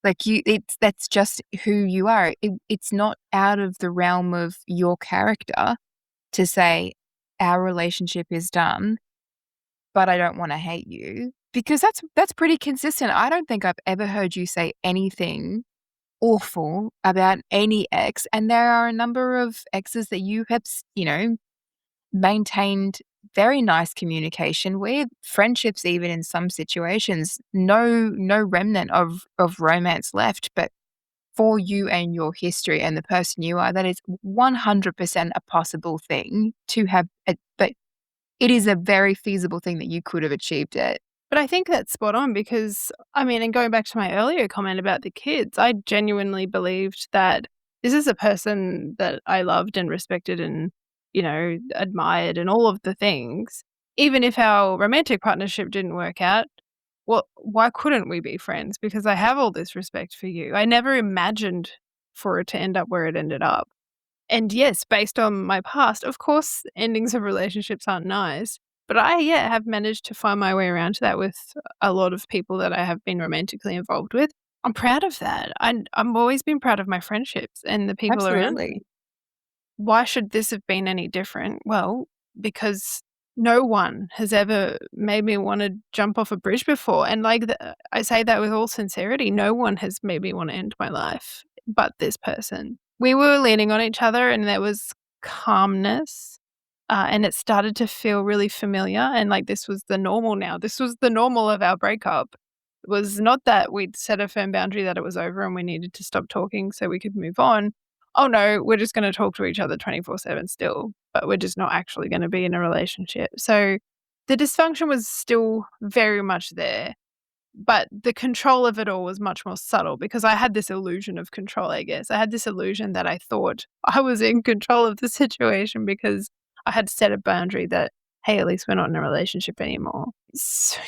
Like, that's just who you are. It's not out of the realm of your character to say our relationship is done, but I don't want to hate you, because that's pretty consistent. I don't think I've ever heard you say anything awful about any ex, and there are a number of exes that you have, maintained very nice communication with, friendships even in some situations, no remnant of romance left, but for you and your history and the person you are, that is 100% a possible thing to have, but it is a very feasible thing that you could have achieved it. But I think that's spot on because, I mean, and going back to my earlier comment about the kids, I genuinely believed that this is a person that I loved and respected and, admired and all of the things. Even if our romantic partnership didn't work out, well, why couldn't we be friends? Because I have all this respect for you. I never imagined for it to end up where it ended up. And yes, based on my past, of course, endings of relationships aren't nice. But I, have managed to find my way around to that with a lot of people that I have been romantically involved with. I'm proud of that. I'm always been proud of my friendships and the people around me. Absolutely. Why should this have been any different? Well, because no one has ever made me want to jump off a bridge before. And I say that with all sincerity, no one has made me want to end my life but this person. We were leaning on each other and there was calmness. And it started to feel really familiar and like this was the normal now. This was the normal of our breakup. It was not that we'd set a firm boundary that it was over and we needed to stop talking so we could move on. Oh no, we're just going to talk to each other 24/7 still, but we're just not actually going to be in a relationship. So the dysfunction was still very much there, but the control of it all was much more subtle because I had this illusion of control, I guess. I had this illusion that I thought I was in control of the situation because I had set a boundary that, hey, at least we're not in a relationship anymore.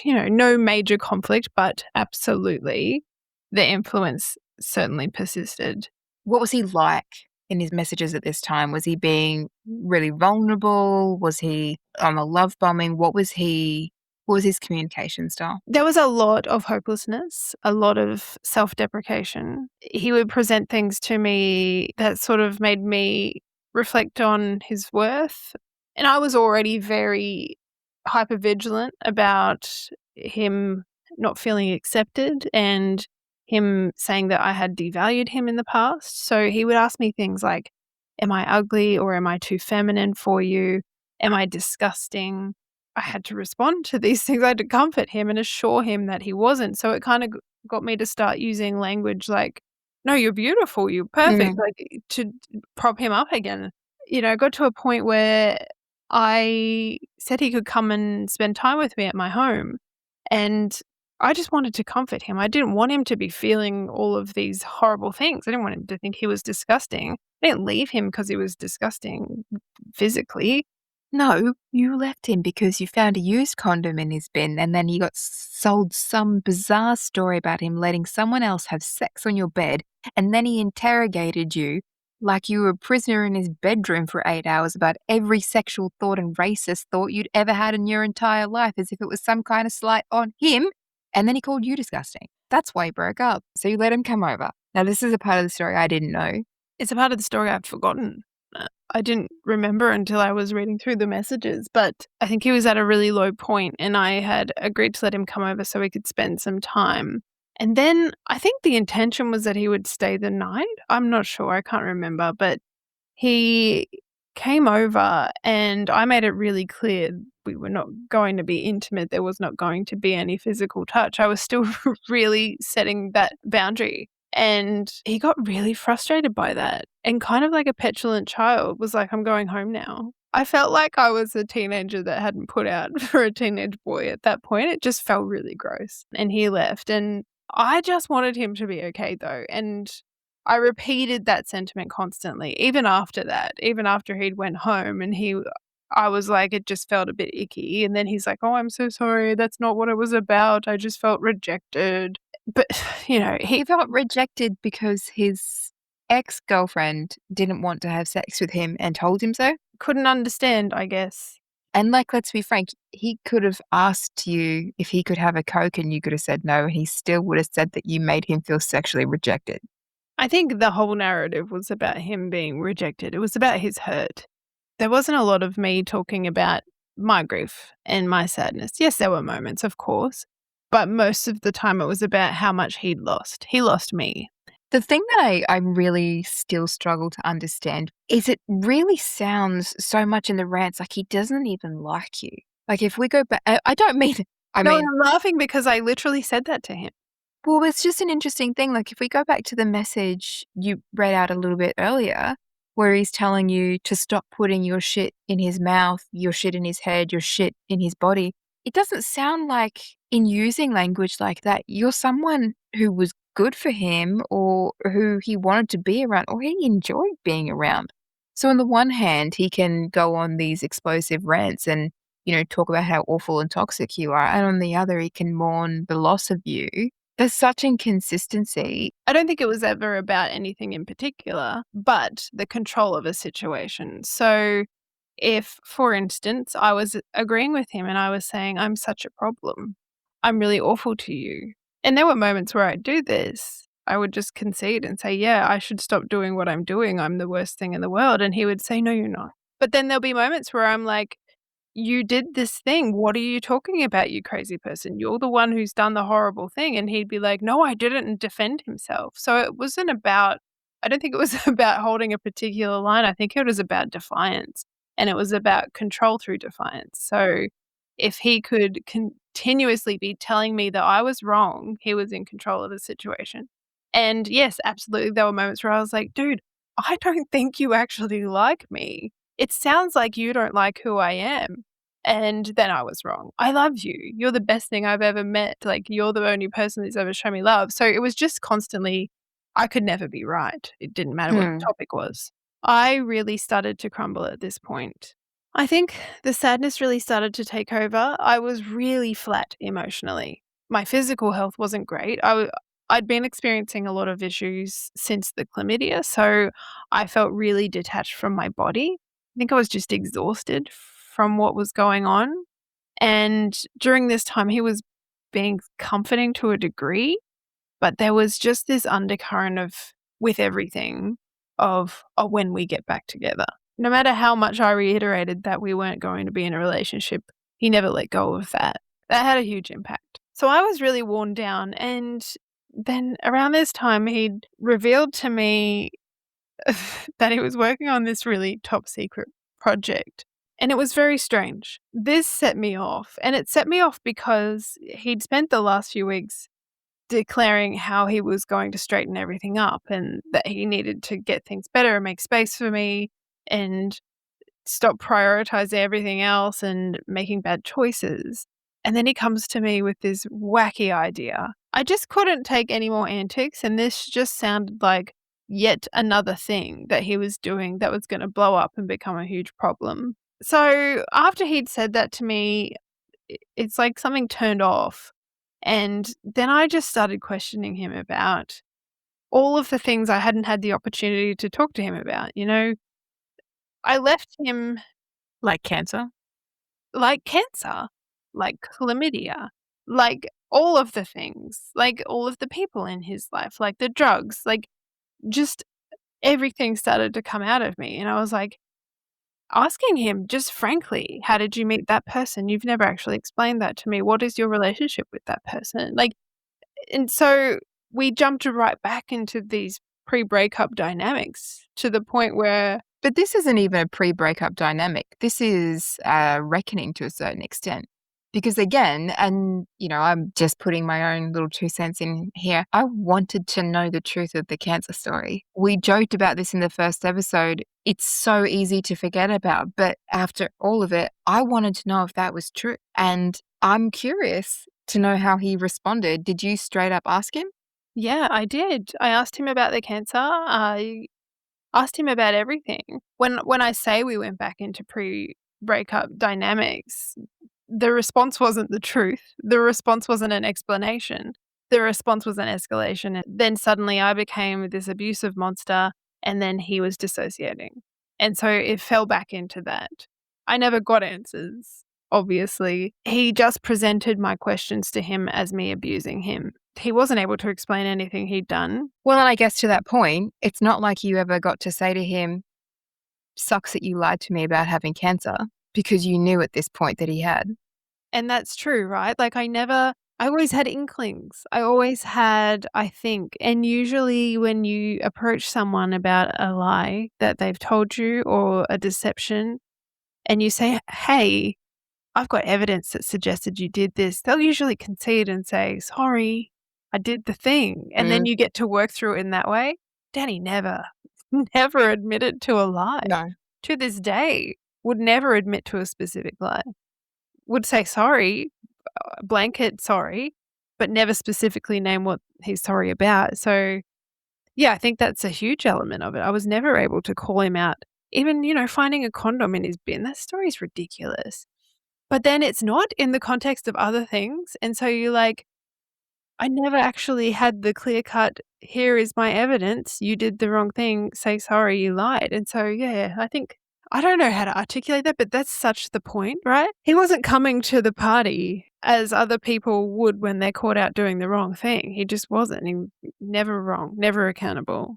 No major conflict, but absolutely the influence certainly persisted. What was he like in his messages at this time? Was he being really vulnerable? Was he on a love bombing? What was his communication style? There was a lot of hopelessness, a lot of self-deprecation. He would present things to me that sort of made me reflect on his worth. And I was already very hypervigilant about him not feeling accepted and him saying that I had devalued him in the past. So he would ask me things like, am I ugly or am I too feminine for you? Am I disgusting? I had to respond to these things. I had to comfort him and assure him that he wasn't. So it kind of got me to start using language like, no, you're beautiful, you're perfect, like to prop him up again. I got to a point where I said he could come and spend time with me at my home. And I just wanted to comfort him. I didn't want him to be feeling all of these horrible things. I didn't want him to think he was disgusting. I didn't leave him because he was disgusting physically. No, you left him because you found a used condom in his bin and then you got sold some bizarre story about him letting someone else have sex on your bed, and then he interrogated you like you were a prisoner in his bedroom for 8 hours about every sexual thought and racist thought you'd ever had in your entire life, as if it was some kind of slight on him, and then he called you disgusting. That's why you broke up. So you let him come over. Now, this is a part of the story I didn't know. It's a part of the story I'd forgotten. I didn't remember until I was reading through the messages, but I think he was at a really low point and I had agreed to let him come over so we could spend some time. And then I think the intention was that he would stay the night. I'm not sure. I can't remember, but he came over and I made it really clear we were not going to be intimate. There was not going to be any physical touch. I was still really setting that boundary. And he got really frustrated by that and kind of like a petulant child was like, I'm going home now. I felt like I was a teenager that hadn't put out for a teenage boy at that point. It just felt really gross. And he left. And I just wanted him to be okay though. And I repeated that sentiment constantly, even after that, even after he'd went home and I was like, it just felt a bit icky. And then he's like, oh, I'm so sorry. That's not what it was about. I just felt rejected. But, He felt rejected because his ex-girlfriend didn't want to have sex with him and told him so. couldn't understand, I guess. And let's be frank, he could have asked you if he could have a Coke and you could have said no, and he still would have said that you made him feel sexually rejected. I think the whole narrative was about him being rejected. It was about his hurt. There wasn't a lot of me talking about my grief and my sadness. Yes, there were moments, of course, but most of the time it was about how much he'd lost. He lost me. The thing that I really still struggle to understand is it really sounds so much in the rants like he doesn't even like you. Like, if we go back, I don't mean, I No, mean, I'm laughing because I literally said that to him. well, it's just an interesting thing. Like, if we go back to the message you read out a little bit earlier, where he's telling you to stop putting your shit in his mouth, your shit in his head, your shit in his body, it doesn't sound like in using language like that, you're someone who was good for him or who he wanted to be around or he enjoyed being around. So, on the one hand, he can go on these explosive rants and, talk about how awful and toxic you are. And on the other, he can mourn the loss of you. There's such inconsistency. I don't think it was ever about anything in particular, but the control of a situation. So if, for instance, I was agreeing with him and I was saying, I'm such a problem, I'm really awful to you. And there were moments where I'd do this. I would just concede and say, yeah, I should stop doing what I'm doing. I'm the worst thing in the world. And he would say, no, you're not. But then there'll be moments where I'm like, you did this thing. What are you talking about, you crazy person? You're the one who's done the horrible thing. And he'd be like, no, I didn't, and defend himself. So it wasn't about, I don't think it was about holding a particular line. I think it was about defiance, and it was about control through defiance. So if he could continuously be telling me that I was wrong, he was in control of the situation. And yes, absolutely, there were moments where I was like, dude, I don't think you actually like me. It sounds like you don't like who I am. And then I was wrong. I love you. You're the best thing I've ever met. Like, you're the only person who's ever shown me love. So it was just constantly, I could never be right. It didn't matter what the topic was. I really started to crumble at this point. I think the sadness really started to take over. I was really flat emotionally. My physical health wasn't great. I'd been experiencing a lot of issues since the chlamydia, so I felt really detached from my body. I think I was just exhausted from what was going on. And during this time, he was being comforting to a degree, but there was just this undercurrent of, with everything, of, oh, when we get back together. No matter how much I reiterated that we weren't going to be in a relationship, he never let go of that. That had a huge impact. So I was really worn down. And then around this time, he'd revealed to me that he was working on this really top secret project. And it was very strange. This set me off. And it set me off because he'd spent the last few weeks declaring how he was going to straighten everything up and that he needed to get things better and make space for me and stop prioritizing everything else and making bad choices. And then he comes to me with this wacky idea. I just couldn't take any more antics, and this just sounded like yet another thing that he was doing that was going to blow up and become a huge problem. So after he'd said that to me, it's like something turned off. And then I just started questioning him about all of the things I hadn't had the opportunity to talk to him about. I left him Like cancer? like cancer, like chlamydia, like all of the things, like all of the people in his life, like the drugs, like just everything started to come out of me. And I was like, asking him just frankly, how did you meet that person? You've never actually explained that to me. What is your relationship with that person? And so we jumped right back into these pre-breakup dynamics to the point where, But this isn't even a pre-breakup dynamic. This is reckoning to a certain extent. Because again, and I'm just putting my own little 2 cents in here, I wanted to know the truth of the cancer story. We joked about this in the first episode. It's so easy to forget about, but after all of it, I wanted to know if that was true. And I'm curious to know how he responded. Did you straight up ask him? yeah, I did. I asked him about the cancer. I asked him about everything. When I say we went back into pre-breakup dynamics, the response wasn't the truth. The response wasn't an explanation. The response was an escalation. And then suddenly I became this abusive monster, and then he was dissociating. And so it fell back into that. I never got answers, obviously. He just presented my questions to him as me abusing him. He wasn't able to explain anything he'd done. Well, and I guess to that point, it's not like you ever got to say to him, sucks that you lied to me about having cancer, because you knew at this point that he had. And that's true, right? Like, I never I always had inklings. I always had, I think, and usually when you approach someone about a lie that they've told you or a deception and you say, "Hey, I've got evidence that suggested you did this," they'll usually concede and say, "Sorry, I did the thing." And then Mm, you get to work through it in that way. Danny never, never admitted to a lie. no. To this day, would never admit to a specific lie. Would say sorry, blanket sorry, but never specifically name what he's sorry about. So, yeah, I think that's a huge element of it. I was never able to call him out. Even, finding a condom in his bin, that story's ridiculous. But then it's not in the context of other things, and so you're like, I never actually had the clear cut, "Here is my evidence, you did the wrong thing, say sorry, you lied." And so, yeah, I think I don't know how to articulate that, but that's such the point, right? He wasn't coming to the party as other people would when they're caught out doing the wrong thing. He just wasn't. He never wrong, never accountable.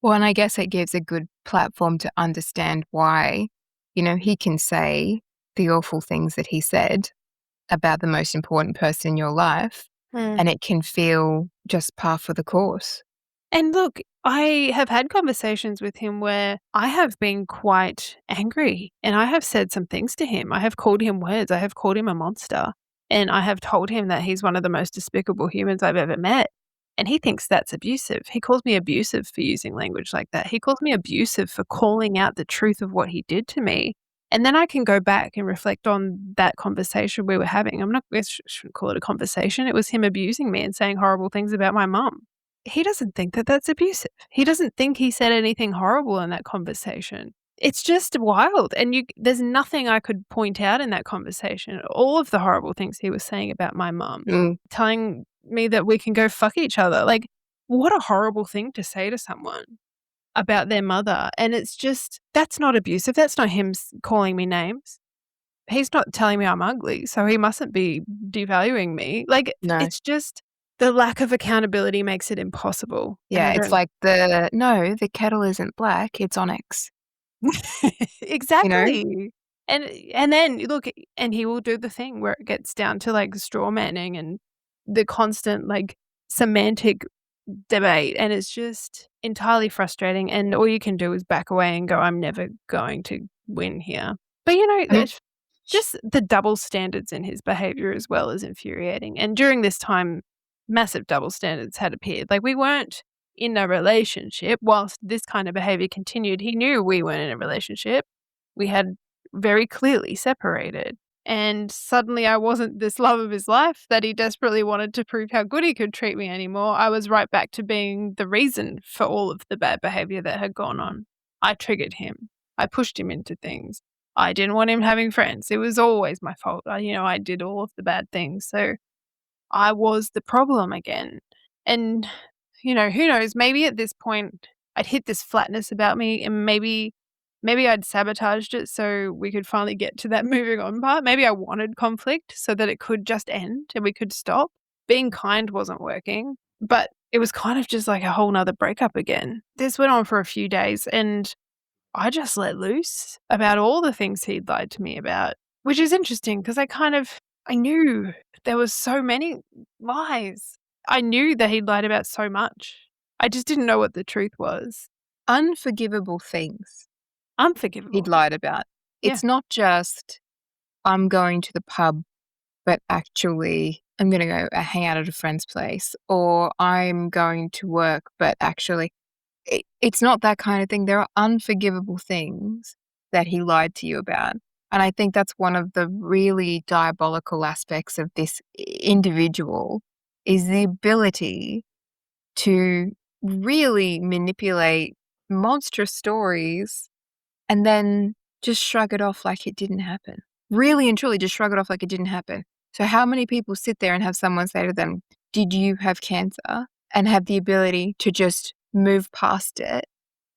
Well, and I guess it gives a good platform to understand why, he can say the awful things that he said about the most important person in your life, Mm. and it can feel just par for the course. And look, I have had conversations with him where I have been quite angry and I have said some things to him. I have called him words. I have called him a monster. And I have told him that he's one of the most despicable humans I've ever met. And he thinks that's abusive. He calls me abusive for using language like that. He calls me abusive for calling out the truth of what he did to me. And then I can go back and reflect on that conversation we were having. I shouldn't call it a conversation. It was him abusing me and saying horrible things about my mum. He doesn't think that that's abusive. He doesn't think he said anything horrible in that conversation. It's just wild, and there's nothing I could point out in that conversation. All of the horrible things he was saying about my mum, Mm. telling me that we can go fuck each other. Like, what a horrible thing to say to someone about their mother, and it's just that's not abusive. That's not him calling me names. He's not telling me I'm ugly, so he mustn't be devaluing me. Like, No. it's just the lack of accountability makes it impossible, and Yeah, I it's don't like no, the kettle isn't black, it's onyx, you know? Exactly. And then look, and he will do the thing where it gets down to, like, straw manning and the constant, like, semantic debate, and it's just entirely frustrating, and all you can do is back away and go, "I'm never going to win here." But, Mhm. it's just the double standards in his behavior as well is infuriating, and during this time, massive double standards had appeared. Like, we weren't in a relationship whilst this kind of behavior continued. He knew we weren't in a relationship. We had very clearly separated. And suddenly I wasn't this love of his life that he desperately wanted to prove how good he could treat me anymore. I was right back to being the reason for all of the bad behavior that had gone on. I triggered him. I pushed him into things. I didn't want him having friends. It was always my fault. I did all of the bad things. So I was the problem again. And, who knows? Maybe at this point I'd hit this flatness about me and maybe I'd sabotaged it so we could finally get to that moving on part. Maybe I wanted conflict so that it could just end and we could stop. Being kind wasn't working, but it was kind of just like a whole nother breakup again. This went on for a few days and I just let loose about all the things he'd lied to me about, which is interesting because I knew there was so many lies. I knew that he'd lied about so much. I just didn't know what the truth was. Unforgivable things he'd Unforgivable. lied about. Yeah. It's not just, "I'm going to the pub, but actually I'm gonna go hang out at a friend's place," or, "I'm going to work, but actually" it's not that kind of thing. There are unforgivable things that he lied to you about, and I think that's one of the really diabolical aspects of this individual, is the ability to really manipulate monstrous stories and then just shrug it off like it didn't happen. Really and truly just shrug it off like it didn't happen. So how many people sit there and have someone say to them, "Did you have cancer?" and have the ability to just move past it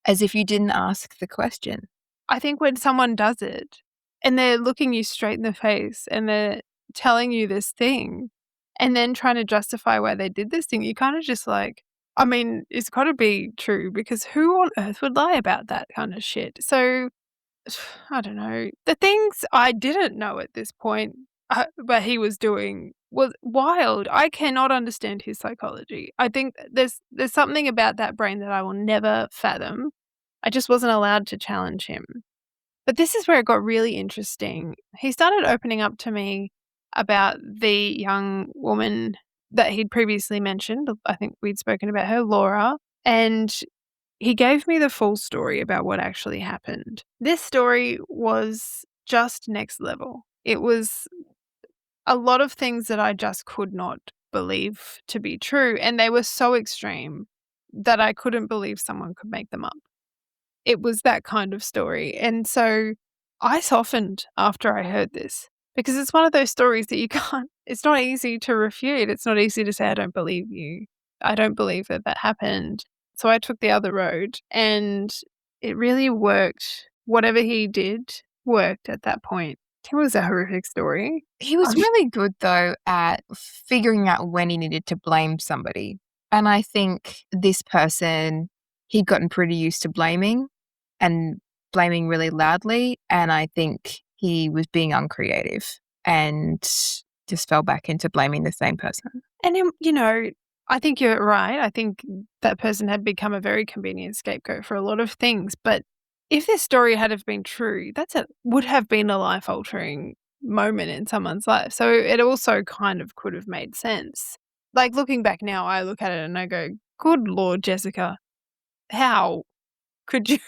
as if you didn't ask the question? I think when someone does it and they're looking you straight in the face and they're telling you this thing and then trying to justify why they did this thing, you kind of just like, I mean, it's got to be true because who on earth would lie about that kind of shit? So I don't know. The things I didn't know at this point, but he was doing was wild. I cannot understand his psychology. I think there's something about that brain that I will never fathom. I just wasn't allowed to challenge him. But this is where it got really interesting. He started opening up to me about the young woman that he'd previously mentioned. I think we'd spoken about her, Laura, and he gave me the full story about what actually happened. This story was just next level. It was a lot of things that I just could not believe to be true, and they were so extreme that I couldn't believe someone could make them up. It was that kind of story, and so I softened after I heard this because it's one of those stories that you can't it's not easy to refute. It's not easy to say, "I don't believe you. I don't believe that that happened." So I took the other road, and it really worked. Whatever he did worked at that point. It was a horrific story. He was Um, really good, though, at figuring out when he needed to blame somebody. And I think this person, he'd gotten pretty used to blaming and blaming really loudly. And I think he was being uncreative and just fell back into blaming the same person. And I think you're right. I think that person had become a very convenient scapegoat for a lot of things. But if this story had have been true, would have been a life altering moment in someone's life. So it also kind of could have made sense. Like looking back now, I look at it and I go, "Good Lord, Jessica, how could you?"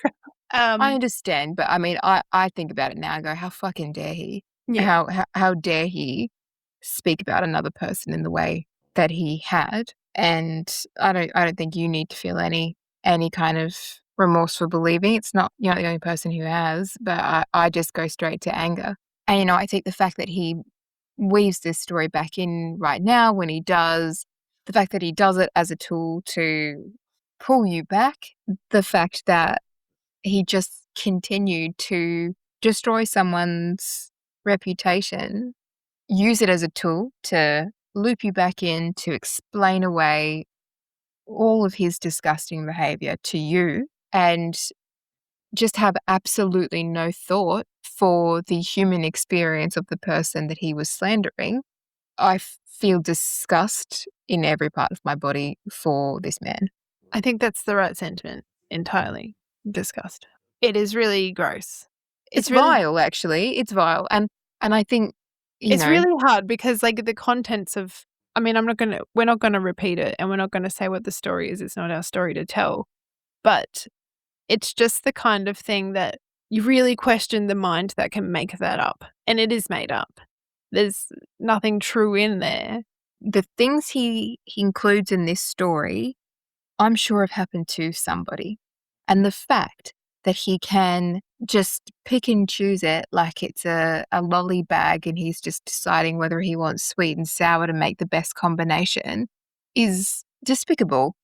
I um, understand, but I mean, I think about it now and go, how fucking dare he? yeah, How dare he speak about another person in the way that he had? And I don't think you need to feel any kind of remorse for believing. It's not you're not the only person who has, but I just go straight to anger. And I think the fact that he weaves this story back in right now when he does, the fact that he does it as a tool to pull you back, the fact that he just continued to destroy someone's reputation, use it as a tool to loop you back in, to explain away all of his disgusting behavior to you, and just have absolutely no thought for the human experience of the person that he was slandering. I feel disgust in every part of my body for this man. I think that's the right sentiment entirely. Disgust. It is really gross. It's It's really vile, actually. It's vile, and I think, you It's know really hard because, like, the contents of we're not gonna repeat it, and we're not gonna say what the story is, it's not our story to tell, but it's just the kind of thing that you really question the mind that can make that up, and it is made up. There's nothing true in there. the things he includes in this story, I'm sure have happened to somebody. And the fact that he can just pick and choose it like it's a lolly bag and he's just deciding whether he wants sweet and sour to make the best combination is despicable.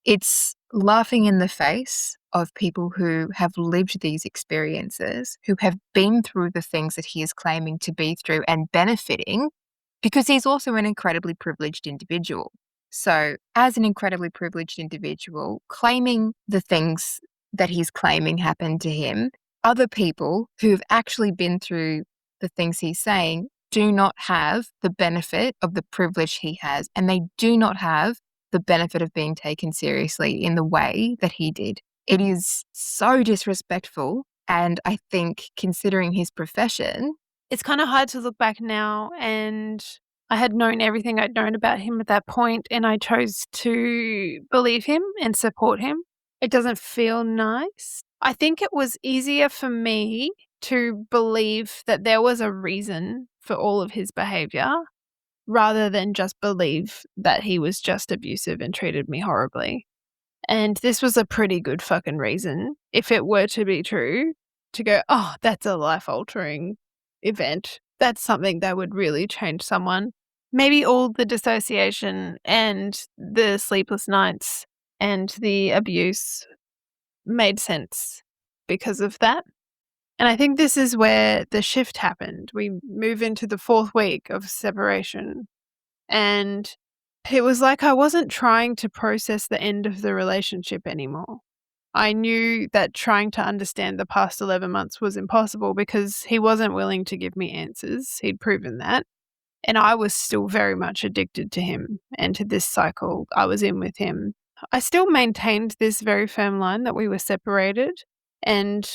It's laughing in the face of people who have lived these experiences, who have been through the things that he is claiming to be through and benefiting, because he's also an incredibly privileged individual. So, as an incredibly privileged individual, claiming the things that he's claiming happened to him, other people who've actually been through the things he's saying do not have the benefit of the privilege he has, and they do not have the benefit of being taken seriously in the way that he did. It is so disrespectful. And I think, considering his profession, It's kinda hard to look back now, and I had known everything I'd known about him at that point, and I chose to believe him and support him. It doesn't feel nice. I think it was easier for me to believe that there was a reason for all of his behavior rather than just believe that he was just abusive and treated me horribly. And this was a pretty good fucking reason, if it were to be true, to go, "Oh, that's a life-altering event. That's something that would really change someone." Maybe all the dissociation and the sleepless nights and the abuse made sense because of that. And I think this is where the shift happened. We move into the 4th week of separation, and it was like I wasn't trying to process the end of the relationship anymore. I knew that trying to understand the past 11 months was impossible because he wasn't willing to give me answers. He'd proven that. And I was still very much addicted to him and to this cycle I was in with him. I still maintained this very firm line that we were separated, and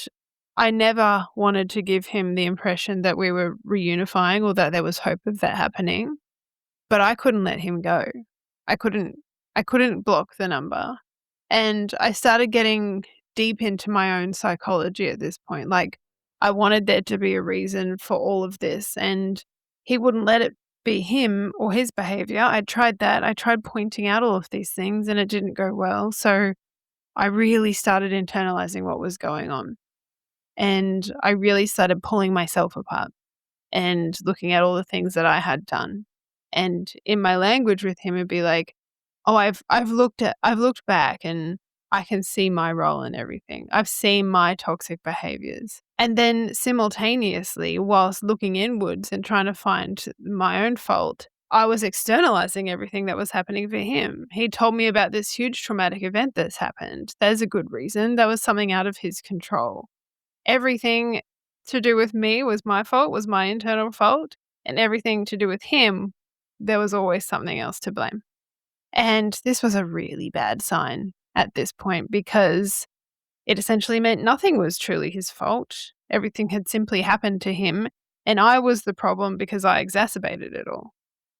I never wanted to give him the impression that we were reunifying or that there was hope of that happening, but I couldn't let him go. I couldn't block the number. And I started getting deep into my own psychology at this point. Like, I wanted there to be a reason for all of this, and he wouldn't let it be him or his behavior. I tried that. I tried pointing out all of these things, and it didn't go well. So I really started internalizing what was going on. And I really started pulling myself apart and looking at all the things that I had done. And in my language with him, it'd be like, "Oh, I've looked back and I can see my role in everything. I've seen my toxic behaviors." And then simultaneously, whilst looking inwards and trying to find my own fault, I was externalizing everything that was happening for him. He told me about this huge traumatic event that's happened. There's a good reason. That was something out of his control. Everything to do with me was my fault, was my internal fault, and everything to do with him, there was always something else to blame. And this was a really bad sign at this point because it essentially meant nothing was truly his fault. Everything had simply happened to him, and I was the problem because I exacerbated it all.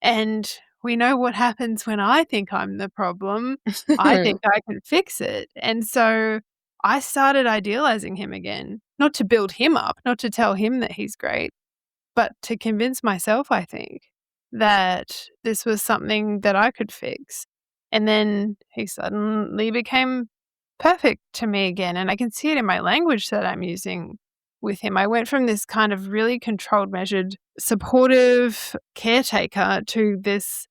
And we know what happens when I think I'm the problem. I think I can fix it. And so I started idealizing him again, not to build him up, not to tell him that he's great, but to convince myself, I think, that this was something that I could fix. And then he suddenly became perfect to me again. And I can see it in my language that I'm using with him. I went from this kind of really controlled, measured, supportive caretaker to this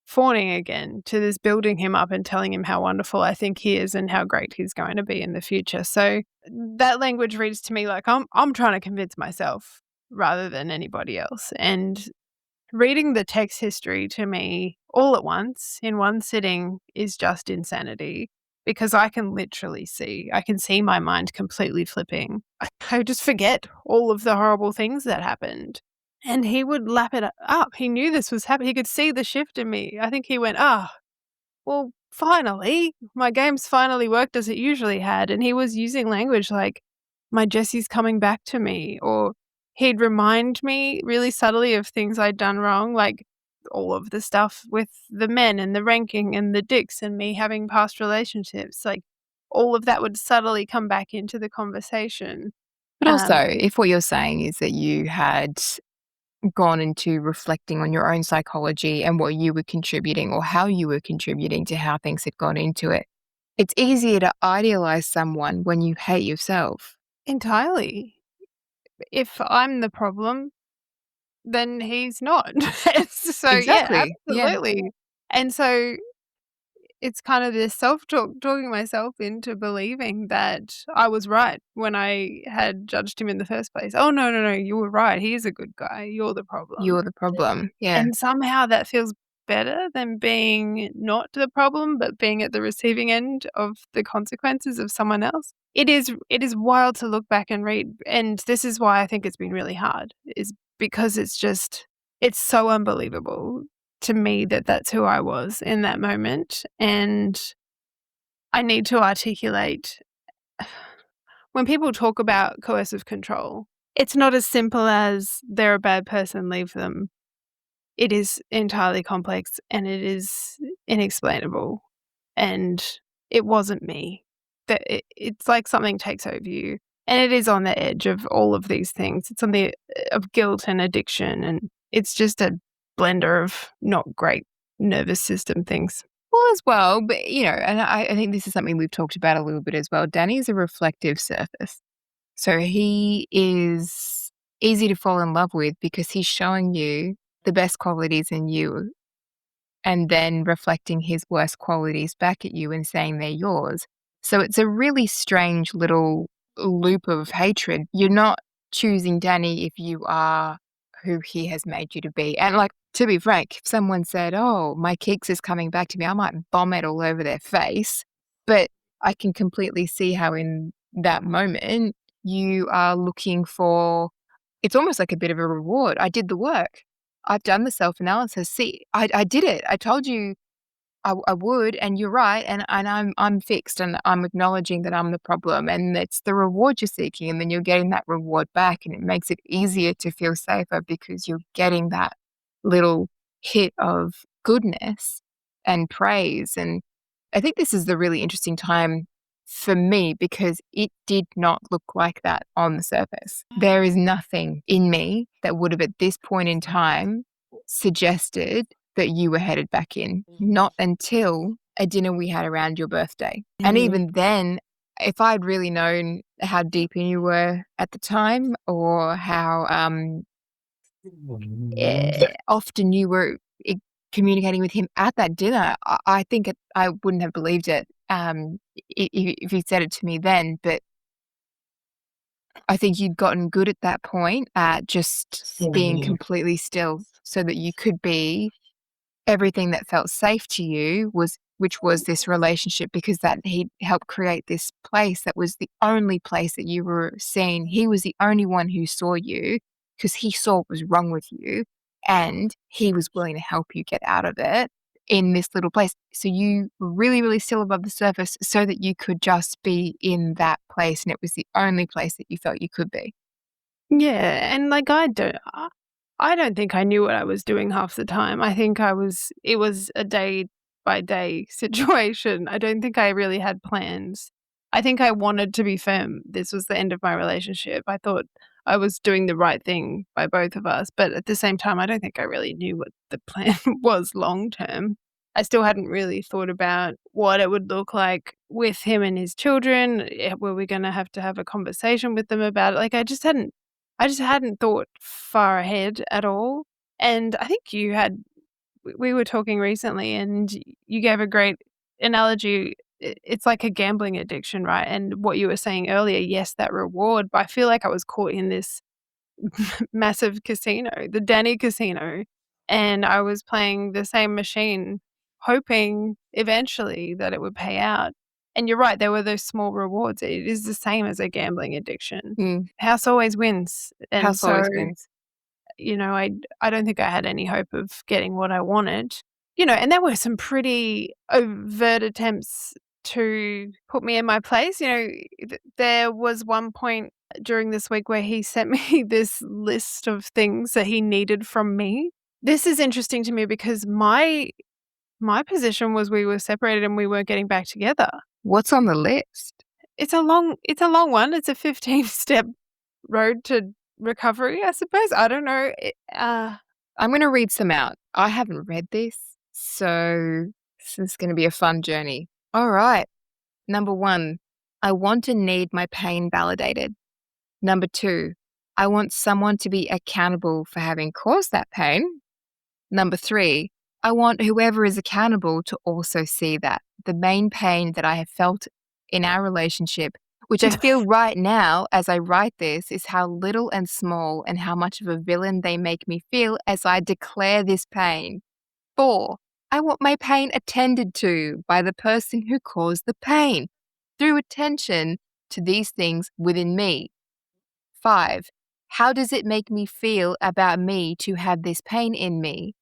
fawning again, to this building him up and telling him how wonderful I think he is and how great he's going to be in the future. So that language reads to me like I'm trying to convince myself rather than anybody else. And reading the text history to me all at once in one sitting is just insanity because I can literally see, I can see my mind completely flipping. I just forget all of the horrible things that happened. And he would lap it up. He knew this was happening. He could see the shift in me. I think he went, well, finally, my game's finally worked as it usually had. And he was using language like, my Jessie's coming back to me, or he'd remind me really subtly of things I'd done wrong, like all of the stuff with the men and the ranking and the dicks and me having past relationships. Like all of that would subtly come back into the conversation. But also, if what you're saying is that you had gone into reflecting on your own psychology and what you were contributing or how you were contributing to how things had gone into it, it's easier to idealize someone when you hate yourself. Entirely. If I'm the problem, then he's not. So, yeah, Exactly. Yeah. absolutely. And so it's kind of this self-talk, talking myself into believing that I was right when I had judged him in the first place. "Oh, no, no, no, you were right. He is a good guy. You're the problem." You're the problem. Yeah. And somehow that feels better than being not the problem, but being at the receiving end of the consequences of someone else. It is wild to look back and read, and this is why I think it's been really hard, is because it's so unbelievable to me that that's who I was in that moment, and I need to articulate when people talk about coercive control, it's not as simple as they're a bad person, leave them. It is entirely complex and it is inexplainable, and it wasn't me. That it's like something takes over you, and it is on the edge of all of these things. It's on the of guilt and addiction, and it's just a blender of not great nervous system things. Well, as well, but, and I think this is something we've talked about a little bit as well. Danny's a reflective surface. So he is easy to fall in love with because he's showing you the best qualities in you and then reflecting his worst qualities back at you and saying they're yours. So it's a really strange little loop of hatred. You're not choosing Danny if you are who he has made you to be. And like, to be frank, if someone said, "Oh, my Keeks is coming back to me," I might vomit all over their face. But I can completely see how in that moment you are looking for, it's almost like a bit of a reward. I did the work. I've done the self-analysis. See, I did it. I told you I would, and you're right, and I'm fixed, and I'm acknowledging that I'm the problem, and it's the reward you're seeking, and then you're getting that reward back, and it makes it easier to feel safer because you're getting that little hit of goodness and praise. And I think this is the really interesting time for me because it did not look like that on the surface. There is nothing in me that would have at this point in time suggested that you were headed back in, not until a dinner we had around your birthday. And even then, if I'd really known how deep in you were at the time or how often you were communicating with him at that dinner, I think I wouldn't have believed it if you said it to me then. But I think you'd gotten good at that point at just being completely still so that you could be everything that felt safe to you, which was this relationship, because that he helped create this place that was the only place that you were seen. He was the only one who saw you because he saw what was wrong with you, and he was willing to help you get out of it in this little place. So you were really, really still above the surface so that you could just be in that place, and it was the only place that you felt you could be. Yeah, and like I don't think I knew what I was doing half the time. I think it was a day by day situation. I don't think I really had plans. I think I wanted to be firm. This was the end of my relationship. I thought I was doing the right thing by both of us, but at the same time, I don't think I really knew what the plan was long term. I still hadn't really thought about what it would look like with him and his children. Were we going to have a conversation with them about it? Like I just hadn't thought far ahead at all, and I think we were talking recently, and you gave a great analogy. It's like a gambling addiction, right? And what you were saying earlier, yes, that reward, but I feel like I was caught in this massive casino, the Danny Casino, and I was playing the same machine, hoping eventually that it would pay out. And you're right, there were those small rewards. It is the same as a gambling addiction. Mm. House always wins. And House so, always wins. I don't think I had any hope of getting what I wanted. And there were some pretty overt attempts to put me in my place. There was one point during this week where he sent me this list of things that he needed from me. This is interesting to me because my position was we were separated and we weren't getting back together. What's on the list? It's a long one. It's a 15-step road to recovery, I suppose. I don't know. I'm going to read some out. I haven't read this, so this is going to be a fun journey. All right. Number 1, I want and need my pain validated. Number 2, I want someone to be accountable for having caused that pain. Number 3, I want whoever is accountable to also see that the main pain that I have felt in our relationship, which I feel right now as I write this, is how little and small and how much of a villain they make me feel as I declare this pain. 4, I want my pain attended to by the person who caused the pain through attention to these things within me. 5, how does it make me feel about me to have this pain in me?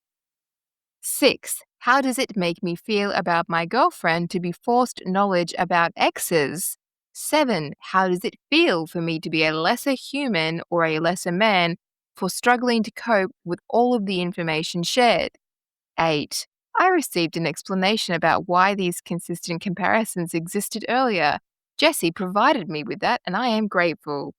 6, how does it make me feel about my girlfriend to be forced knowledge about exes? 7, how does it feel for me to be a lesser human or a lesser man for struggling to cope with all of the information shared? 8, I received an explanation about why these consistent comparisons existed earlier. Jessie provided me with that, and I am grateful.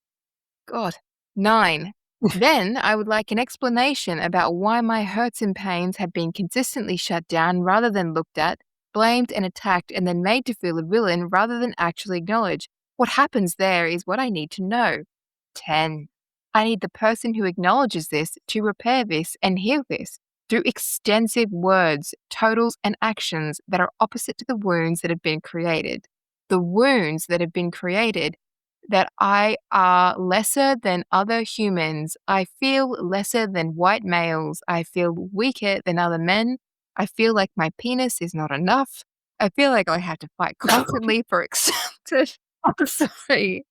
God. 9, then I would like an explanation about why my hurts and pains have been consistently shut down rather than looked at, blamed and attacked, and then made to feel a villain rather than actually acknowledged. What happens there is what I need to know. 10, I need the person who acknowledges this to repair this and heal this through extensive words, totals, and actions that are opposite to the wounds that have been created. The wounds that have been created that I are lesser than other humans. I feel lesser than white males. I feel weaker than other men. I feel like my penis is not enough. I feel like I have to fight constantly for acceptance. I'm sorry.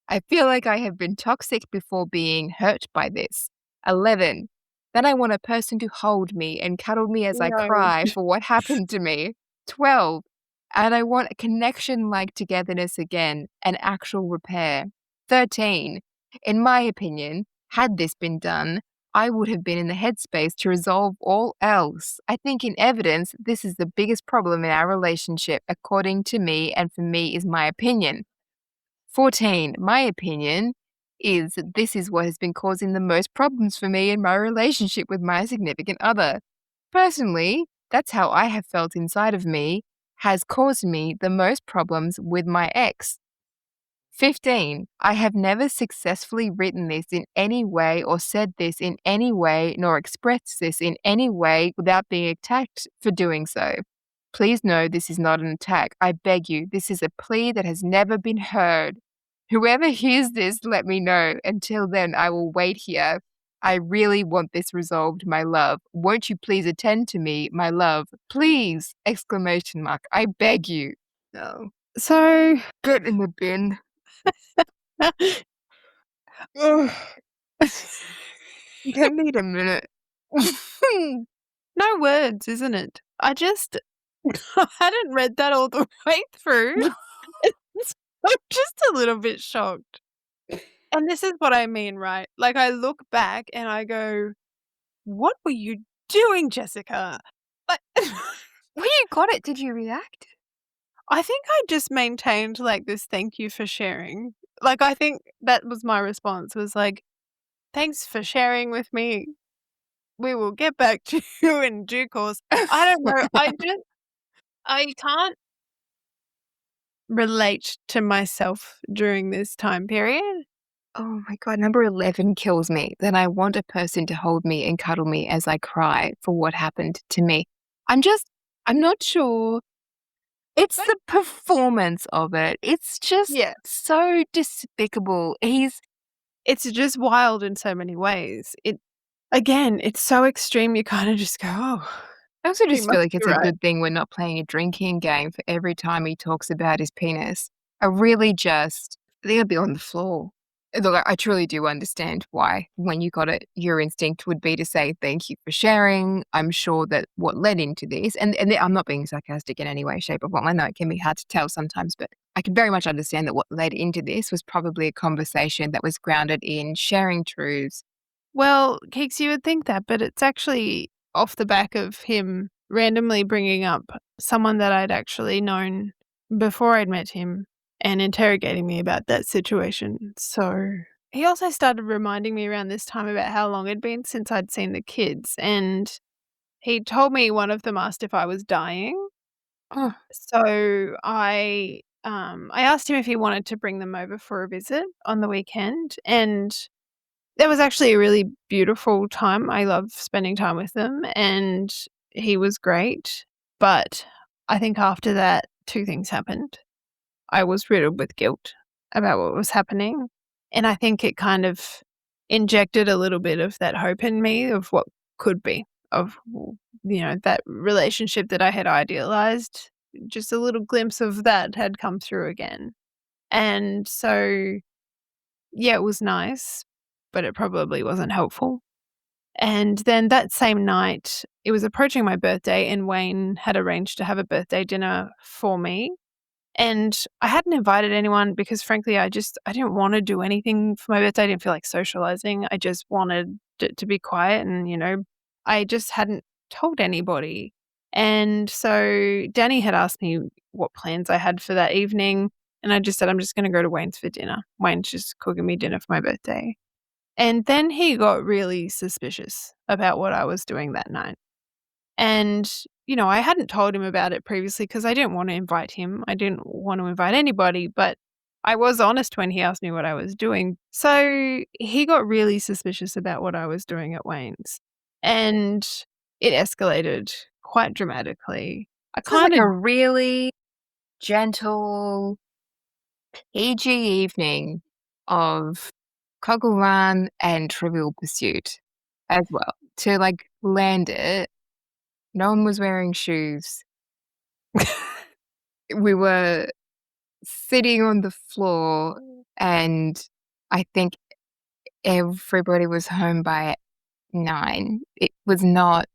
I feel like I have been toxic before being hurt by this. 11, Then I want a person to hold me and cuddle me as I No. cry for what happened to me. 12. And I want a connection like togetherness again, an actual repair. 13. In my opinion, had this been done, I would have been in the headspace to resolve all else. I think in evidence, this is the biggest problem in our relationship, according to me, and for me is my opinion. 14. My opinion is that this is what has been causing the most problems for me in my relationship with my significant other. Personally, that's how I have felt inside of me has caused me the most problems with my ex. 15. I have never successfully written this in any way or said this in any way nor expressed this in any way without being attacked for doing so. Please know this is not an attack. I beg you, this is a plea that has never been heard. Whoever hears this, let me know. Until then, I will wait here. I really want this resolved, my love. Won't you please attend to me, my love? Please! Exclamation mark. I beg you. No. So, Get in the bin. I need a minute. no words, isn't it? I hadn't read that all the way through. I'm just a little bit shocked. And this is what I mean, right? Like, I look back and I go, "What were you doing, Jessica?" Like, When you got it, did you react? I think I just maintained, like, this "thank you for sharing." Like, I think that was my response, was like, "Thanks for sharing with me. We will get back to you in due course." I don't know, I can't relate to myself during this time period. Oh my god, number 11 kills me. Then I want a person to hold me and cuddle me as I cry for what happened to me. I'm not sure. It's But the performance of it. It's just yeah, so despicable. it's just wild in so many ways. It's so extreme, you kinda just go, "Oh, I also he just feel must like be it's a right." good thing we're not playing a drinking game for every time he talks about his penis. I really just think I'd be on the floor. Look, I truly do understand why when you got it, your instinct would be to say, "Thank you for sharing." I'm sure that what led into this and I'm not being sarcastic in any way, shape, or form. I know it can be hard to tell sometimes, but I can very much understand that what led into this was probably a conversation that was grounded in sharing truths. Well, Keeks, you would think that, but it's actually off the back of him randomly bringing up someone that I'd actually known before I'd met him and interrogating me about that situation. So he also started reminding me around this time about how long it'd been since I'd seen the kids. And he told me one of them asked if I was dying. Oh, So I asked him if he wanted to bring them over for a visit on the weekend, and it was actually a really beautiful time. I love spending time with them, and he was great. But I think after that, 2 things happened. I was riddled with guilt about what was happening, and I think it kind of injected a little bit of that hope in me of what could be, of that relationship that I had idealized. Just a little glimpse of that had come through again. And so, yeah, it was nice, but it probably wasn't helpful. And then that same night, it was approaching my birthday, and Wayne had arranged to have a birthday dinner for me. And I hadn't invited anyone because frankly, I didn't wanna do anything for my birthday. I didn't feel like socializing. I just wanted it to be quiet and, I just hadn't told anybody. And so Danny had asked me what plans I had for that evening, and I just said, "I'm just gonna go to Wayne's for dinner. Wayne's just cooking me dinner for my birthday." And then he got really suspicious about what I was doing that night. And, I hadn't told him about it previously because I didn't want to invite him. I didn't want to invite anybody, but I was honest when he asked me what I was doing. So he got really suspicious about what I was doing at Wayne's. And it escalated quite dramatically. I this was like kind of a really gentle PG evening of Cockle Run and Trivial Pursuit as well. To like land it, no one was wearing shoes. We were sitting on the floor, and I think everybody was home by 9. It was not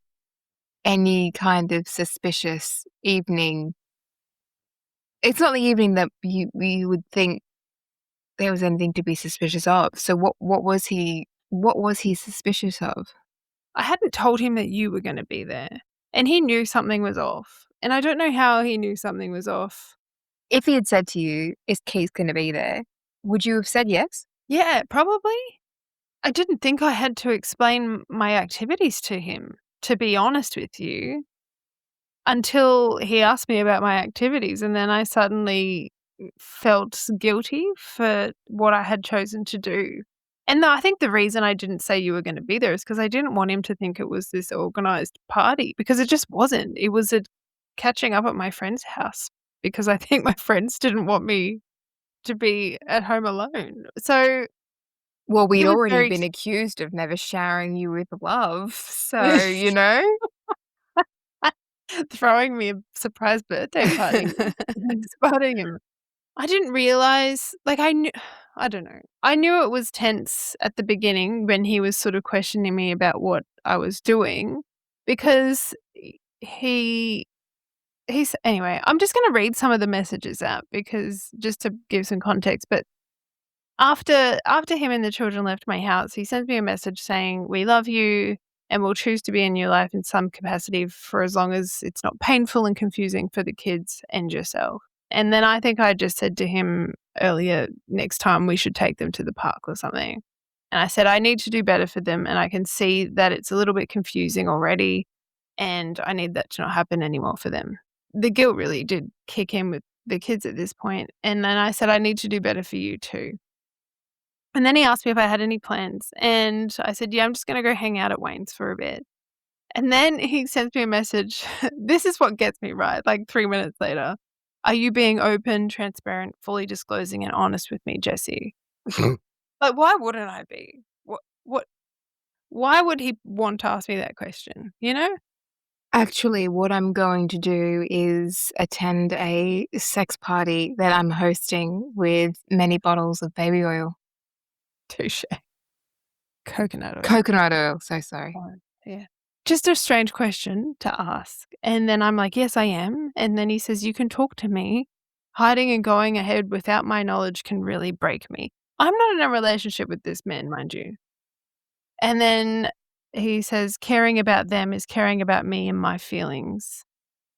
any kind of suspicious evening. It's not the evening that we would think there was anything to be suspicious of. So what was he suspicious of? I hadn't told him that you were gonna be there, and he knew something was off, and I don't know how he knew something was off. If he had said to you, "Is Keith gonna be there?" would you have said yes? Yeah, probably. I didn't think I had to explain my activities to him, to be honest with you, until he asked me about my activities, and then I suddenly felt guilty for what I had chosen to do. And I think the reason I didn't say you were gonna be there is because I didn't want him to think it was this organized party, because it just wasn't. It was a catching up at my friend's house because I think my friends didn't want me to be at home alone. So Well, we'd he was already very been accused of never showering you with love, so, you know? throwing me a surprise birthday party, spotting him. I didn't realize, like, I don't know. I knew it was tense at the beginning when he was sort of questioning me about what I was doing, because he anyway, I'm just gonna read some of the messages out because just to give some context, but after him and the children left my house, he sends me a message saying, "We love you and will choose to be in your life in some capacity for as long as it's not painful and confusing for the kids and yourself." And then I think I just said to him earlier, "Next time we should take them to the park or something." And I said, "I need to do better for them, and I can see that it's a little bit confusing already, and I need that to not happen anymore for them." The guilt really did kick in with the kids at this point, and then I said, "I need to do better for you too." And then he asked me if I had any plans, and I said, "Yeah, I'm just gonna go hang out at Wayne's for a bit." And then he sends me a message. This is what gets me right, like 3 minutes later. "Are you being open, transparent, fully disclosing, and honest with me, Jessie?" Like, why wouldn't I be? What why would he want to ask me that question, you know? Actually, what I'm going to do is attend a sex party that I'm hosting with many bottles of baby oil. Touche. Coconut oil. Coconut oil, so sorry. Fine, yeah. Just a strange question to ask, and then I'm like, "Yes, I am," and then he says, "You can talk to me. Hiding and going ahead without my knowledge can really break me." I'm not in a relationship with this man, mind you. And then he says, "Caring about them is caring about me and my feelings,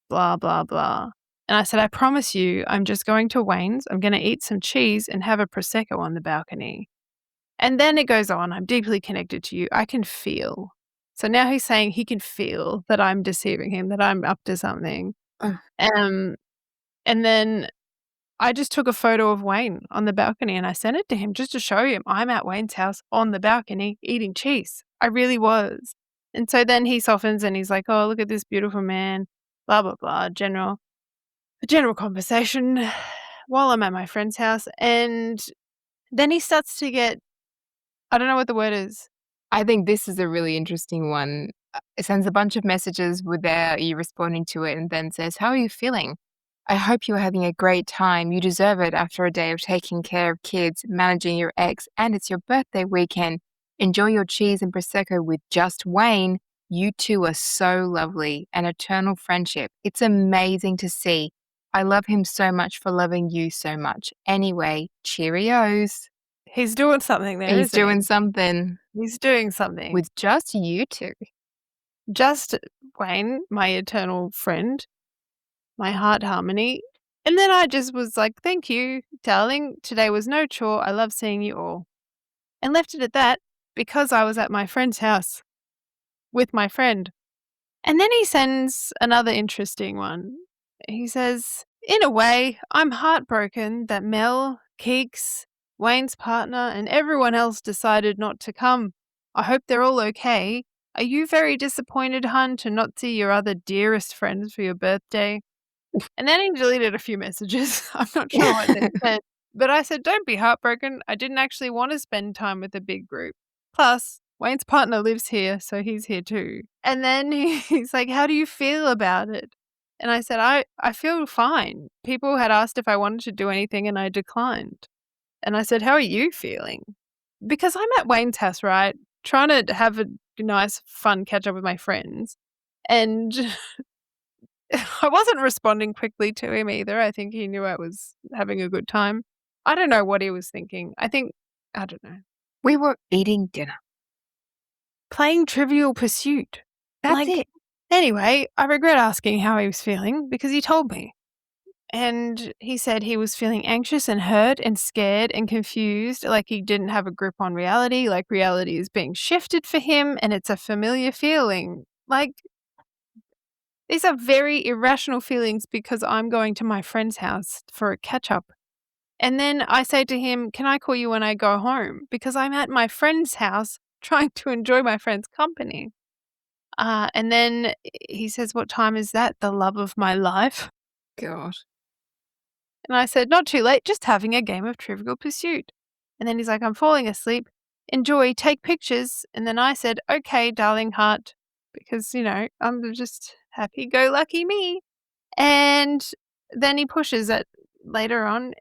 blah, blah, blah." And I said, "I promise you, I'm just going to Wayne's. I'm gonna eat some cheese and have a Prosecco on the balcony." And then it goes on, "I'm deeply connected to you. I can feel." So now he's saying he can feel that I'm deceiving him, that I'm up to something. Ugh. Um, and then I just took a photo of Wayne on the balcony and I sent it to him just to show him I'm at Wayne's house on the balcony eating cheese. I really was. And so then he softens and he's like, "Oh, look at this beautiful man," blah, blah, blah, a general conversation while I'm at my friend's house. And then he starts to get, I don't know what the word is. I think this is a really interesting one. It sends a bunch of messages without you responding to it and then says, "How are you feeling? I hope you are having a great time. You deserve it after a day of taking care of kids, managing your ex, and it's your birthday weekend. Enjoy your cheese and Prosecco with just Wayne. You two are so lovely. An eternal friendship. It's amazing to see. I love him so much for loving you so much. Anyway, Cheerios." He's doing something there, He's isn't he? doing something He's doing something. with just you two. Just Wayne, my eternal friend, my heart harmony. And then I just was like, "Thank you, darling. Today was no chore. I love seeing you all." And left it at that because I was at my friend's house with my friend. And then he sends another interesting one. He says, "In a way, I'm heartbroken that Mel, Keeks, Wayne's partner, and everyone else decided not to come. I hope they're all okay. Are you very disappointed, hun, to not see your other dearest friends for your birthday?" And then he deleted a few messages. I'm not sure what they said. But I said, "Don't be heartbroken. I didn't actually want to spend time with a big group. Plus, Wayne's partner lives here, so he's here too." And then he's like, "How do you feel about it?" And I said, I feel fine. People had asked if I wanted to do anything and I declined. And I said, "How are you feeling?" Because I'm at Wayne's house, right? Trying to have a nice, fun catch up with my friends. And I wasn't responding quickly to him either. I think he knew I was having a good time. I don't know what he was thinking. I don't know. We were eating dinner. Playing Trivial Pursuit. That's it. Anyway, I regret asking how he was feeling because he told me. And he said he was feeling anxious and hurt and scared and confused, like he didn't have a grip on reality, like reality is being shifted for him and it's a familiar feeling. Like, these are very irrational feelings because I'm going to my friend's house for a catch up. And then I say to him, "Can I call you when I go home?" Because I'm at my friend's house trying to enjoy my friend's company. And then he says, "What time is that? The love of my life." God. And I said, "Not too late, just having a game of Trivial Pursuit." And then he's like, "I'm falling asleep. Enjoy, take pictures." And then I said, "Okay, darling heart," because, I'm just happy-go-lucky me. And then he pushes it later on,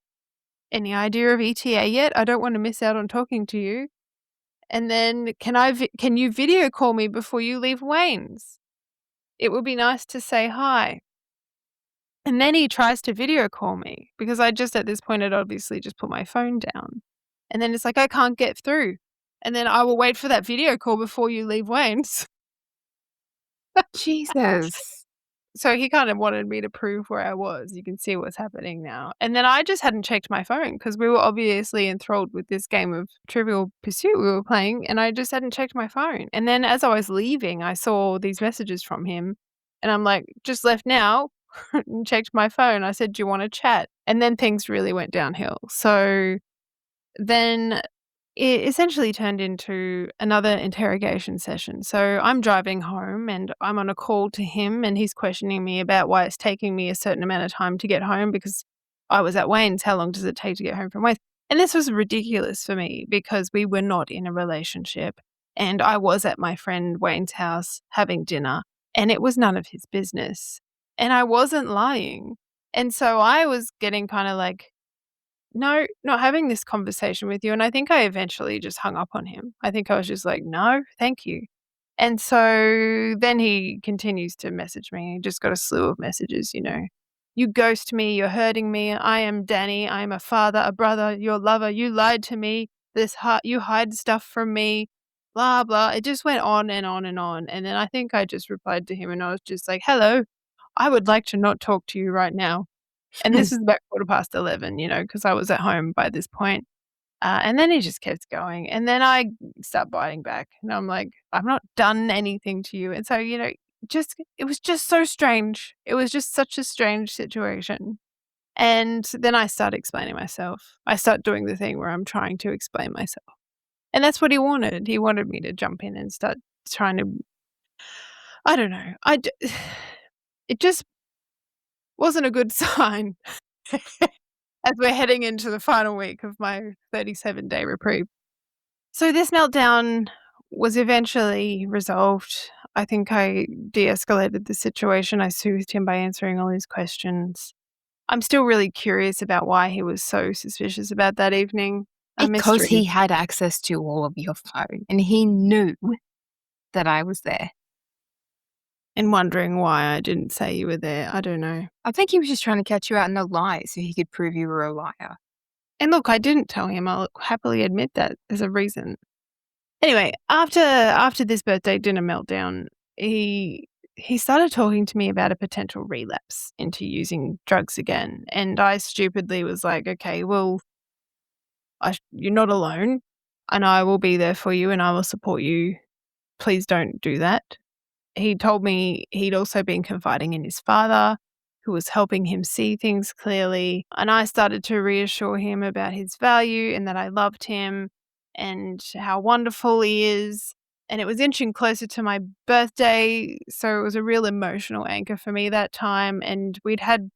"Any idea of ETA yet? I don't want to miss out on talking to you." And then, "Can you video call me before you leave Wayne's? It would be nice to say hi." And then he tries to video call me because I just at this point had obviously just put my phone down. And then it's like, "I can't get through." And then, "I will wait for that video call before you leave Wayne's." Jesus. So he kind of wanted me to prove where I was. You can see what's happening now. And then I just hadn't checked my phone because we were obviously enthralled with this game of Trivial Pursuit we were playing, and I just hadn't checked my phone. And then as I was leaving, I saw these messages from him, and I'm like, "Just left now," and checked my phone. I said, "Do you want to chat?" And then things really went downhill. So then it essentially turned into another interrogation session. So I'm driving home and I'm on a call to him, and he's questioning me about why it's taking me a certain amount of time to get home because I was at Wayne's. How long does it take to get home from Wayne's? And this was ridiculous for me because we were not in a relationship and I was at my friend Wayne's house having dinner and it was none of his business. And I wasn't lying. And so I was getting kind of like, "No, not having this conversation with you." And I think I eventually just hung up on him. I think I was just like, "No, thank you." And so then he continues to message me. He just got a slew of messages, "You ghost me, you're hurting me. I am Danny. I am a father, a brother, your lover. You lied to me. You hide stuff from me." Blah, blah. It just went on and on and on. And then I think I just replied to him and I was just like, "Hello, I would like to not talk to you right now." And this is about 11:15, because I was at home by this point. And then he just kept going. And then I start biting back. And I'm like, "I've not done anything to you." And so, it was just so strange. It was just such a strange situation. And then I start explaining myself. I start doing the thing where I'm trying to explain myself. And that's what he wanted. He wanted me to jump in and start trying to, I don't know. It just wasn't a good sign. As we're heading into the final week of my 37-day reprieve. So this meltdown was eventually resolved. I think I de-escalated the situation. I soothed him by answering all his questions. I'm still really curious about why he was so suspicious about that evening. A Because mystery. he had access to all of your phone and he knew that I was there. And wondering why I didn't say you were there. I don't know. I think he was just trying to catch you out in a lie so he could prove you were a liar. And look, I didn't tell him. I'll happily admit that as a reason. Anyway, after this birthday dinner meltdown, he started talking to me about a potential relapse into using drugs again. And I stupidly was like, "Okay, well, you're not alone and I will be there for you and I will support you. Please don't do that." He told me he'd also been confiding in his father, who was helping him see things clearly. And I started to reassure him about his value and that I loved him and how wonderful he is. And it was inching closer to my birthday, so it was a real emotional anchor for me that time. And we'd had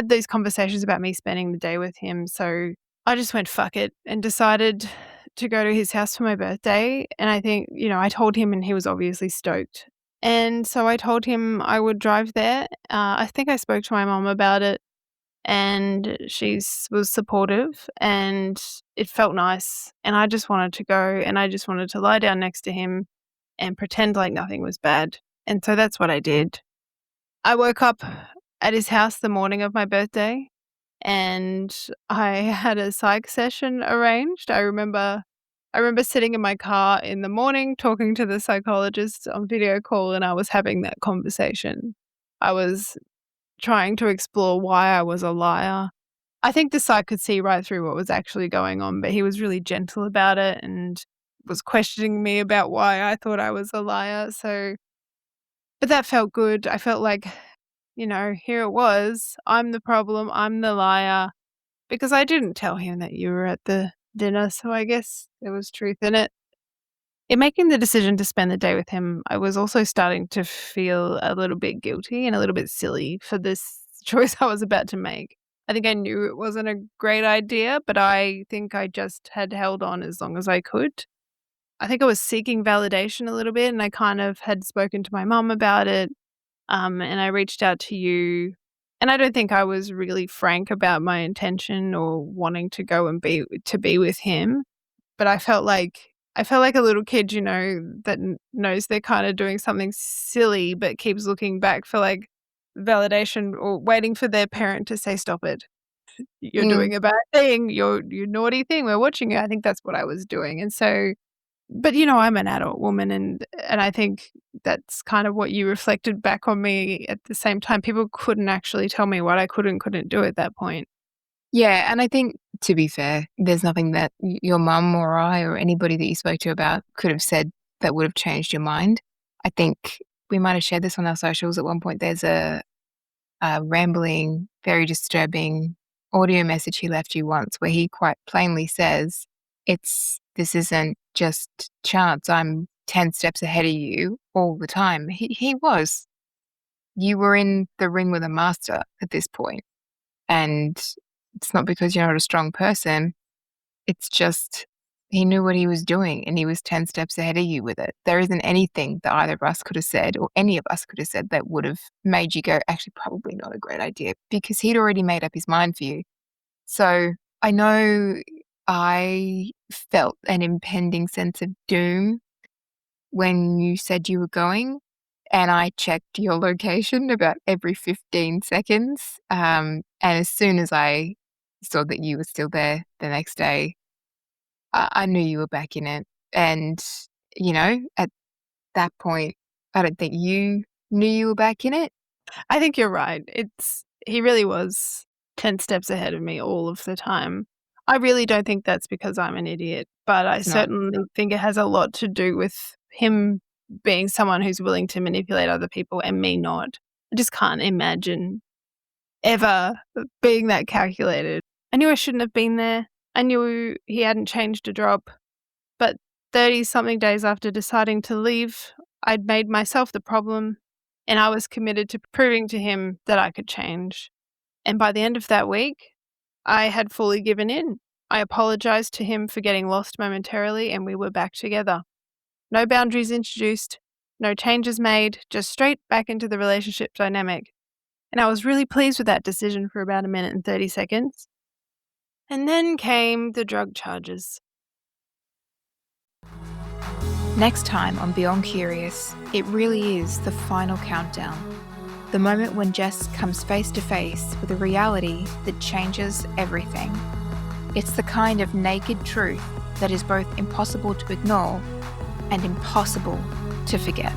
these conversations about me spending the day with him. So I just went fuck it and decided to go to his house for my birthday. And I think, I told him and he was obviously stoked. And so I told him I would drive there. I think I spoke to my mom about it and she was supportive and it felt nice. And I just wanted to go and I just wanted to lie down next to him and pretend like nothing was bad. And so that's what I did. I woke up at his house the morning of my birthday and I had a psych session arranged. I remember sitting in my car in the morning talking to the psychologist on video call, and I was having that conversation. I was trying to explore why I was a liar. I think the psych could see right through what was actually going on, but he was really gentle about it and was questioning me about why I thought I was a liar. But that felt good. I felt like, here it was. I'm the problem. I'm the liar. Because I didn't tell him that you were at the dinner, so I guess there was truth in it. In making the decision to spend the day with him, I was also starting to feel a little bit guilty and a little bit silly for this choice I was about to make. I think I knew it wasn't a great idea, but I think I just had held on as long as I could. I think I was seeking validation a little bit, and I kind of had spoken to my mum about it, and I reached out to you. And I don't think I was really frank about my intention or wanting to go and be with him, but I felt like a little kid, that knows they're kind of doing something silly, but keeps looking back for like validation or waiting for their parent to say, "Stop it! You're Mm. doing a bad thing. You naughty thing. We're watching you." I think that's what I was doing, and so. But I'm an adult woman, and I think that's kind of what you reflected back on me at the same time. People couldn't actually tell me what I could and couldn't do at that point. Yeah, and I think, to be fair, there's nothing that your mum or I or anybody that you spoke to about could have said that would have changed your mind. I think we might have shared this on our socials at one point. There's a rambling, very disturbing audio message he left you once where he quite plainly says, this isn't just chance. I'm 10 steps ahead of you all the time. He was. You were in the ring with a master at this point. And it's not because you're not a strong person. It's just he knew what he was doing and he was 10 steps ahead of you with it. There isn't anything that either of us could have said or any of us could have said that would have made you go, actually, probably not a great idea, because he'd already made up his mind for you. So I know I felt an impending sense of doom when you said you were going, and I checked your location about every 15 seconds. And as soon as I saw that you were still there the next day, I knew you were back in it. And, at that point, I don't think you knew you were back in it. I think you're right. He really was 10 steps ahead of me all of the time. I really don't think that's because I'm an idiot, but I It's not. certainly think it has a lot to do with him being someone who's willing to manipulate other people and me not. I just can't imagine ever being that calculated. I knew I shouldn't have been there. I knew he hadn't changed a drop, but 30-something days after deciding to leave, I'd made myself the problem, and I was committed to proving to him that I could change. And by the end of that week, I had fully given in. I apologized to him for getting lost momentarily, and we were back together. No boundaries introduced, no changes made, just straight back into the relationship dynamic. And I was really pleased with that decision for about a minute and 30 seconds. And then came the drug charges. Next time on Beyond Curious, it really is the final countdown. The moment when Jess comes face to face with a reality that changes everything. It's the kind of naked truth that is both impossible to ignore and impossible to forget.